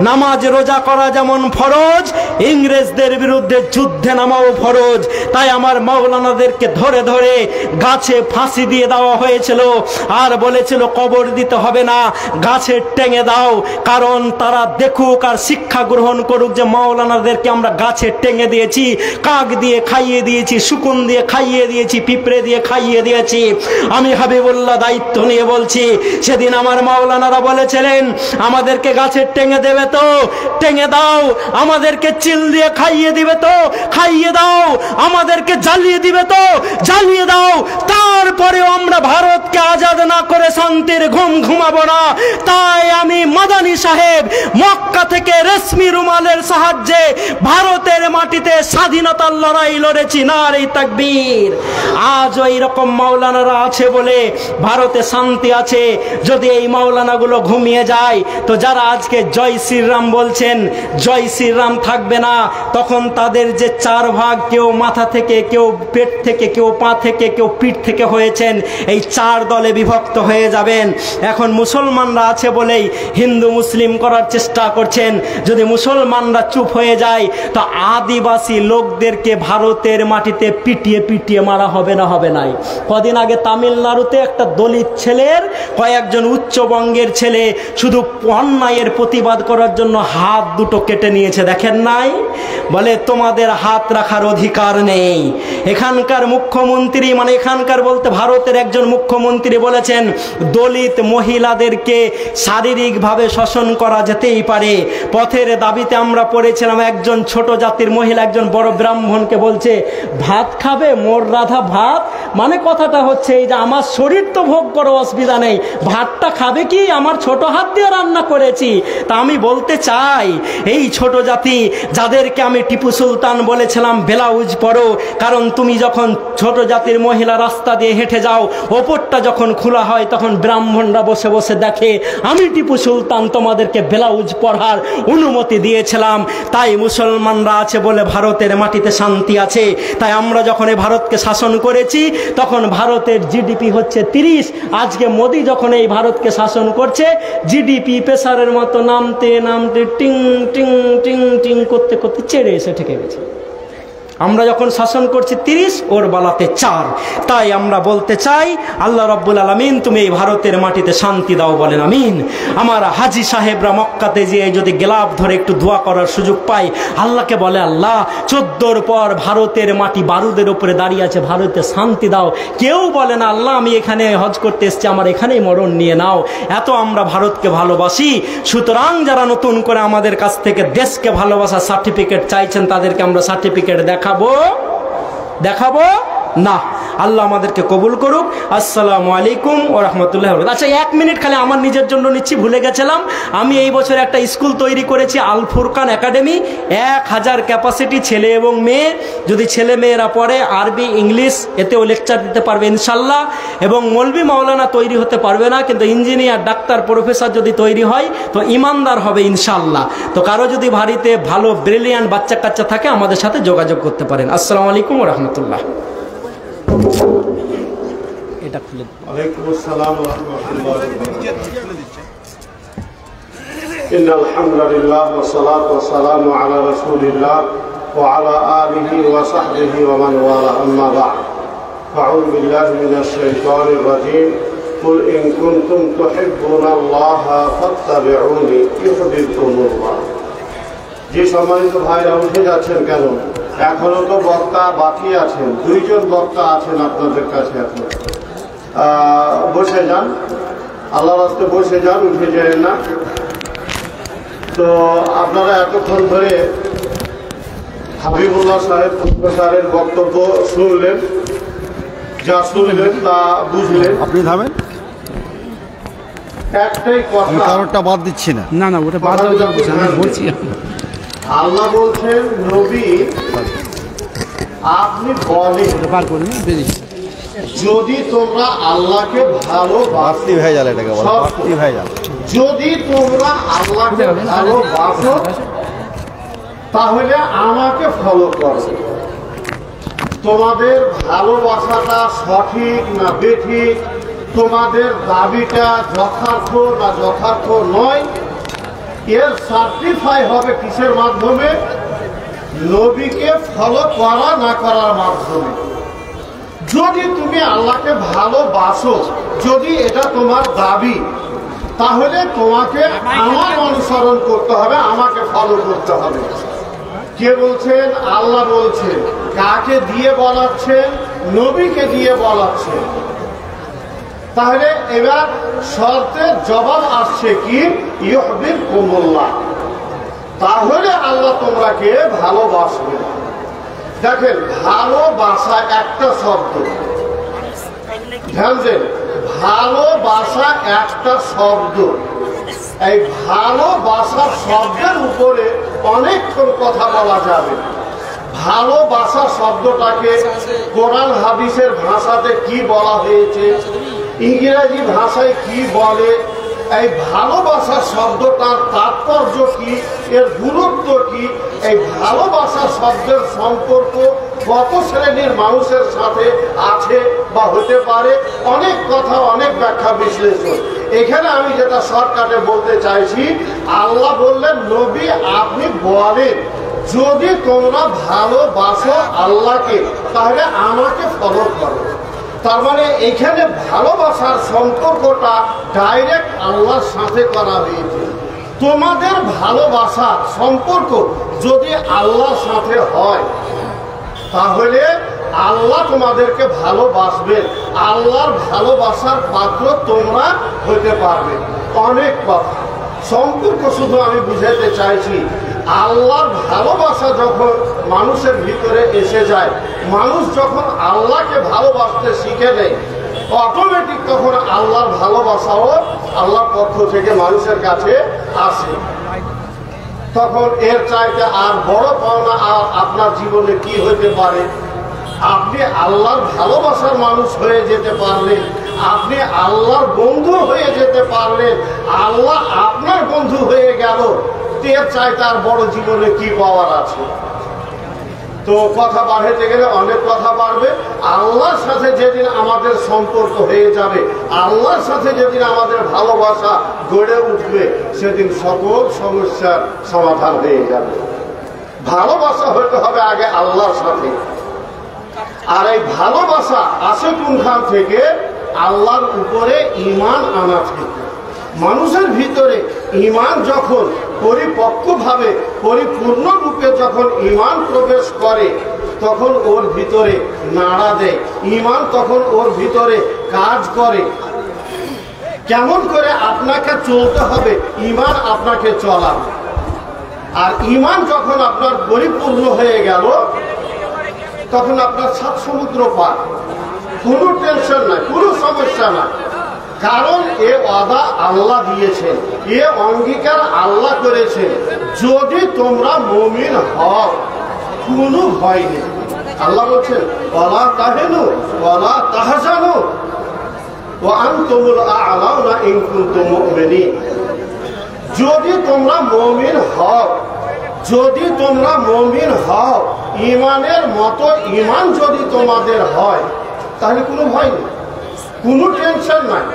[SPEAKER 1] নামাজ রোজা করা যেমন ফরজ, ইংরেজদের বিরুদ্ধে যুদ্ধে নামাও ফরজ। তাই আমার মাওলানাদেরকে ধরে ধরে গাছে ফাঁসি দিয়ে দেওয়া হয়েছিল, আর বলেছিল কবর দিতে হবে না, গাছে টেঙে দাও, কারণ তারা দেখুক আর শিক্ষা গ্রহণ করুক যে মাওলানাদেরকে আমরা গাছে টেঙে দিয়েছি, কাক দিয়ে খাইয়ে দিয়েছি, শুকুন দিয়ে খাইয়ে দিয়েছি, পিঁপড়ে দিয়ে খাইয়ে দিয়েছি। আমি হাবিবুল্লাহ দায়িত্ব নিয়ে বলছি, সেদিন আমার মাওলানারা বলেছিলেন আমাদেরকে গাছের টেঙে দেবে তো টেঙে দাও, আমাদেরকে চিল দিয়ে খাইয়ে দিবে তো খাইয়ে দাও, আমাদেরকে জ্বালিয়ে দিবে তো জ্বালিয়ে দাও, তারপরেও আমরা ভারতকে আজাদ না করে শান্তির ঘুম ঘুমাবো না। তাই আমি মাদানী সাহেব মক্কা থেকে রেশমি রুমালের সাহায্যে ভারতের মাটিতে স্বাধীনতার লড়াই লড়েছি। নারে তাকবীর। আজ ওই রকম মাওলানারা আছে বলে ভারতে শান্তি আছে। যদি এই মাওলানাগুলো ঘুমিয়ে যায় তো যারা আজকে জয় শ্রীরাম বলছেন, জয় শ্রীরাম থাকবে না। তখন তাদের যে চার ভাগ, কেউ মাথা থেকে, কেউ পেট থেকে, কেউ পা থেকে, কেউ পিঠ থেকে হয়েছেন, এই চার দলে বিভক্ত হয়ে যাবেন। এখন মুসলমানরা আছে বলেই হিন্দু মুসলিম করার চেষ্টা করছেন। যদি মুসলমানরা চুপ হয়ে যায় তো আদিবাসী লোকদেরকে ভারতের মাটিতে পিটিয়ে পিটিয়ে মারা হবে না হবে নাই। কদিন আগে তামিলনাড়ুতে একটা দলিত ছেলের কয়েকজন উচ্চবঙ্গের ছেলে শুধু অন্যায়ের প্রতিবাদ করার জন্য হাত দুটো কেটে নিয়েছে, দেখেন নাই? বলে তোমাদের হাত রাখার অধিকার নেই। এখানকার মুখ্যমন্ত্রী, মানে এখানকার বলতে ভারতের একজন মুখ্যমন্ত্রী বলেছেন দলিত মহিলাদেরকে শারীরিকভাবে শোষণ করা যেতেই পারে। পথের দাবিতে আমরা পড়েছিলাম একজন ছোট জাতির মহিলা একজন বড় ব্রাহ্মণকে বলছে ভাত খাবে, মোর রাধা ভাত। মানে কথাটা হচ্ছে এই যে আমার শরীর তো ভোগ করো, অসুবিধা নেই, ভাতটা খাবে কি, আমার ছোট হাত দিয়ে রান্না করেছি। তা আমি বলতে চাই এই ছোট জাতি যাদেরকে আমি টিপু সুলতান বলেছিলাম ব্লাউজ পরো, কারণ তুমি যখন ছোট জাতির মহিলা রাস্তা দিয়ে হেঁটে যাও, ওপরটা যখন খোলা হয় তখন ব্রাহ্মণরা বসে বসে দেখে। আমি টিপু সুলতান তোমাদেরকে ব্লাউজ পরার অনুমতি দিয়েছিলাম। তাই মুসলমানরা আছে বলে ভারতের মাটিতে শান্তি আছে। তাই আমরা যখন এই ভারতকে শাসন করেছি তখন ভারতের জিডিপি হচ্ছে 30। আজকে মোদি যখন এই ভারতকে শাসন করছে জিডিপি প্রেসারের মতো নামতে নামতে টিং টিং টিং টিং করতে করতে চেড়ে এসে ঠেকে গেছে। আমরা যখন শাসন করছি 30, ওর বালাতে 4। তাই আমরা বলতে চাই আল্লাহ রাব্বুল আলামিন তুমি এই ভারতের মাটিতে শান্তি দাও, বলেন আমিন। আমার হাজি সাহেবরা মক্কাতে যেয়ে যদি গেলাপ ধরে একটু দোয়া করার সুযোগ পাই, আল্লাহকে বলে আল্লাহ 14র পর ভারতের মাটি বারুদের উপরে দাঁড়িয়ে আছে, ভারতে শান্তি দাও। কেউ বলে না আল্লাহ আমি এখানে হজ করতে এসেছি, আমার এখানেই মরণ নিয়ে নাও। এত আমরা ভারতকে ভালোবাসি। সুতরাং যারা নতুন করে আমাদের কাছ থেকে দেশকে ভালোবাসার সার্টিফিকেট চাইছেন তাদেরকে আমরা সার্টিফিকেট দেখাবো না। আল্লাহ আমাদেরকে কবুল করুক। আসসালামু আলাইকুম ওয়া রাহমাতুল্লাহি ওয়া বারাকাতুহু। আচ্ছা 1 মিনিট খালি আমার নিজের জন্য নিচ্ছি, ভুলে গেছিলাম। আমি এই বছর একটা স্কুল তৈরি করেছি, আল ফুরকান একাডেমি। 1000 ক্যাপাসিটি, ছেলে এবং মেয়ে। যদি ছেলে মেয়েরা পড়ে আরবি ইংলিশ এতেও লেকচার দিতে পারবে ইনশাল্লাহ। এবং মৌলভী মাওলানা তৈরি হতে পারবে না, কিন্তু ইঞ্জিনিয়ার ডাক্তার প্রফেসর যদি তৈরি হয় তো ইমানদার হবে ইনশাল্লাহ। তো কারো যদি বাড়িতে ভালো ব্রিলিয়ান্ট বাচ্চা কাচ্চা থাকে আমাদের সাথে যোগাযোগ করতে পারেন। আসসালামু আলাইকুম ওয়া রাহমাতুল্লাহ। এটা খুলে
[SPEAKER 2] ওয়ালাইকুম আসসালাম ওয়া রাহমাতুল্লাহি ওয়া বারাকাতুহু। ইন্নাল হামদুলিল্লাহ ওয়া সলাতু ওয়া সালামু আলা রাসূলিল্লাহ ওয়া আলা আলিহি ওয়া সাহবিহি ওয়া মান ওয়ালা, আম্মা বা'দ। আউযু বিল্লাহি মিনাশ শাইতানির রাজীম। কুল ইন কুনতুম তুহিব্বুনাল্লাহা ফাত্তাবিউনি ইউহিব্বুকুমুল্লাহ। যে সম্মানিত ভাইরা উঠে যাচ্ছেন কেন? এখনো তো বক্তা বাকি আছেন, 2 জন বক্তা আছেন আপনাদের কাছে। এখন বসে যান, আল্লাহর রাস্তায় বসে যান, উঠে যান না। তো আপনারা এতক্ষণ ধরে হাবিবুল্লাহ সাহেব প্রফেসরের বক্তব্য শুনলেন, যা শুনলেন তা বুঝলেন।
[SPEAKER 3] আপনি থামেন,
[SPEAKER 2] একটাই কথা,
[SPEAKER 3] কারোরটা বাদ দিচ্ছি না।
[SPEAKER 4] না না ওটা বাদ দাও, আমি বলছি।
[SPEAKER 2] আল্লাহ বলছেন নবী আপনি বলেন
[SPEAKER 4] বার করে বেরিয়েছি,
[SPEAKER 2] যদি তোমরা আল্লাহকে
[SPEAKER 3] বাড়তি ভেজাল, এটাকে বলে বাড়তি ভেজাল।
[SPEAKER 2] যদি তোমরা আল্লাহকে ভালোবাসো তাহলে আমাকে ফলো করো। তোমাদের ভালোবাসাটা সঠিক না বেঠিক, তোমাদের দাবিটা যথার্থ না যথার্থ নয়, এর সার্টিফাই হবে কিসের মাধ্যমে? নবীকে ফলো করা না করার মাধ্যমে। যদি তুমি আল্লাহকে ভালোবাসো, যদি এটা তোমার দাবি, তাহলে তোমাকে আমার অনুসরণ করতে হবে, আমাকে ফলো করতে হবে। কে বলছেন? আল্লাহ বলছেন। কাকে দিয়ে বলাচ্ছেন? নবীকে দিয়ে বলাচ্ছেন। তাহলে এবার শর্তের জবাব আসছে কি? ইউহিব্বুকুমুল্লাহ, তাহলে আল্লাহ তোমরাকে ভালোবাসবে। দেখেন, ভালোবাসা একটা শব্দ, ধ্যান দেন, ভালোবাসা একটা শব্দ। এই ভালোবাসার শব্দের উপরে অনেকক্ষণ কথা বলা যাবে। ভালোবাসা শব্দটাকে কোরআন হাদিসের ভাষাতে কি বলা হয়েছে, ইংরেজি ভাষায় কি বলে, এই ভালোবাসা শব্দটার তাৎপর্য কি, এর গুরুত্ব কি, এই ভালোবাসা শব্দের সম্পর্ক কত শ্রেণীর মানুষের সাথে আছে বা হতে পারে, অনেক কথা, অনেক ব্যাখ্যা বিশ্লেষণ। এখানে আমি যেটা শর্টকাটে বলতে চাইছি, আল্লাহ বললেন, নবী আপনি বলেন, যদি তোমরা ভালোবাসো আল্লাহকে তাহলে আমাকে ফলো করো। তার মানে এখানে ভালোবাসার সম্পর্কটা ডাইরেক্ট আল্লাহর সাথে করা হয়েছে। তোমাদের ভালোবাসার সম্পর্ক যদি আল্লাহর সাথে হয় তাহলে আল্লাহ তোমাদেরকে ভালোবাসবেন, আল্লাহর ভালোবাসার পাত্র তোমরা হতে পারবে। অনেক কথা, সম্পর্ক শুধু আমি বুঝাতে চাইছি, আল্লাহর ভালোবাসা যখন মানুষের ভিতরে এসে যায়, মানুষ যখন আল্লাহকে ভালোবাসতে শিখে নেয়, অটোমেটিক তখন আল্লাহর ভালোবাসাও আল্লাহর পক্ষ থেকে মানুষের কাছে আসে। তখন এর চাইতে আর বড় পাওনা আর আপনার জীবনে কি হতে পারে? আপনি আল্লাহর ভালোবাসার মানুষ হয়ে যেতে পারলেন, আপনি আল্লাহর বন্ধু হয়ে যেতে পারলেন, আল্লাহ আপনার বন্ধু হয়ে গেল। এর চাইতে আর বড় জীবনে কি পাওয়ার আছে? তো কথা বাড়াতে গেলে অনেক কথা বাড়বে। আল্লাহর সাথে যেদিন আমাদের সম্পর্ক হয়ে যাবে, আল্লাহর সাথে যেদিন আমাদের ভালোবাসা গড়ে উঠবে, সেদিন সকল সমস্যার সমাধান হয়ে যাবে। ভালোবাসা হতে হবে আগে আল্লাহর সাথে। আর এই ভালোবাসা আসে কোনখান থেকে? আল্লাহর উপরে ঈমান আনা থেকে। মানুষের ভিতরে ঈমান যখন পরিপক্কভাবে পরিপূর্ণ রূপে যখন ঈমান প্রবেশ করে, তখন ওর ভিতরে নাড়া দেয়, ঈমান তখন ওর ভিতরে কাজ করে। কেমন করে আপনাকে চলতে হবে, ঈমান আপনাকে চলাবে। আর ঈমান যখন আপনার পরিপূর্ণ হয়ে গেল, তখন আপনার সাত সমুদ্র পার, কোনো টেনশন নাই, কোনো সমস্যা নাই। কারণ এ ওয়াদা আল্লাহ দিয়েছেন, এ অঙ্গীকার আল্লাহ করেছেন, যদি তোমরা মুমিন হও কোনো ভয় নেই। আল্লাহ বলছেন, ওয়ালা তাহিনু ওয়ালা তাহজানু ওয়া আনতুমুল আ'লাউনা ইন কুনতুম মুমিনিন। যদি তোমরা মুমিন হও, যদি তোমরা মুমিন হও, ঈমানের মতো ঈমান যদি তোমাদের হয়, তাহলে কোনো ভয় নেই, কোনো টেনশন নাই,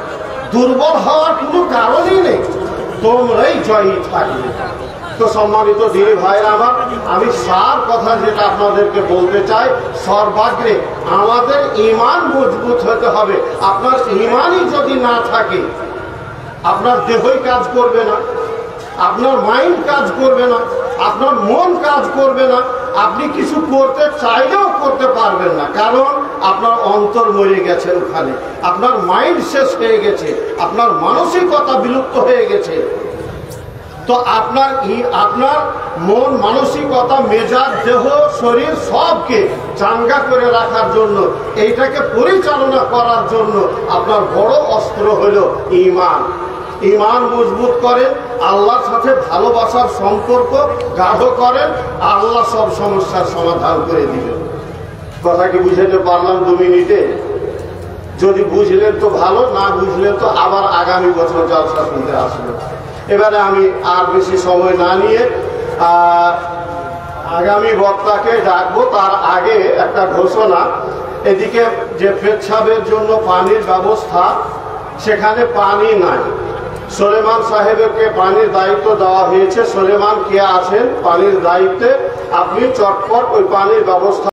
[SPEAKER 2] দুর্বল হওয়ার কোনো কারণই নেই, তোমরাই জয়ী থাকবে। তো সম্মানিত দিদি ভাইরা আমার, আমি সার কথা যেটা আপনাদেরকে বলতে চাই, সর্বাগ্রে আমাদের ঈমান মজবুত হতে হবে। আপনার ঈমানই যদি না থাকে, আপনার দেহই কাজ করবে না, আপনার মাইন্ড কাজ করবে না, আপনার মন কাজ করবে না, আপনি কিছু করতে চাইলেও করতে পারবেন না। কারণ আপনার অন্তর মরে গেছে, ওখানে আপনার মাইন্ড শেষ হয়ে গেছে, আপনার মানসিকতা বিলুপ্ত হয়ে গেছে। তো আপনার মন, মানসিকতা, মেজাজ, দেহ, শরীর সবকে চাঙ্গা করে রাখার জন্য, এইটাকে পরিচালনা করার জন্য আপনার বড় অস্ত্র হলো ঈমান। ঈমান মজবুত করেন, আল্লাহর সাথে ভালোবাসার সম্পর্ক গাঢ় করেন, আল্লাহ সব সমস্যার সমাধান করে দিবেন। কথা কি বুঝাতে পারলাম 2 মিনিটে? যদি বুঝলেন তো ভালো, না বুঝলেন তো আবার আগামী বছর জলসা শুনতে আসবেন। এবারে আমি আর বেশি সময় না নিয়ে আগামী বক্তাকে ডাকবো। তার আগে একটা ঘোষণা, এদিকে যে পেচ্ছাবের জন্য পানির ব্যবস্থা, সেখানে পানি নাই। সুলেমান সাহেবকে পানির দায়িত্ব দেওয়া হয়েছে। সুলেমান কে আছেন পানির দায়িত্বে, আপনি চটপট ওই পানির ব্যবস্থা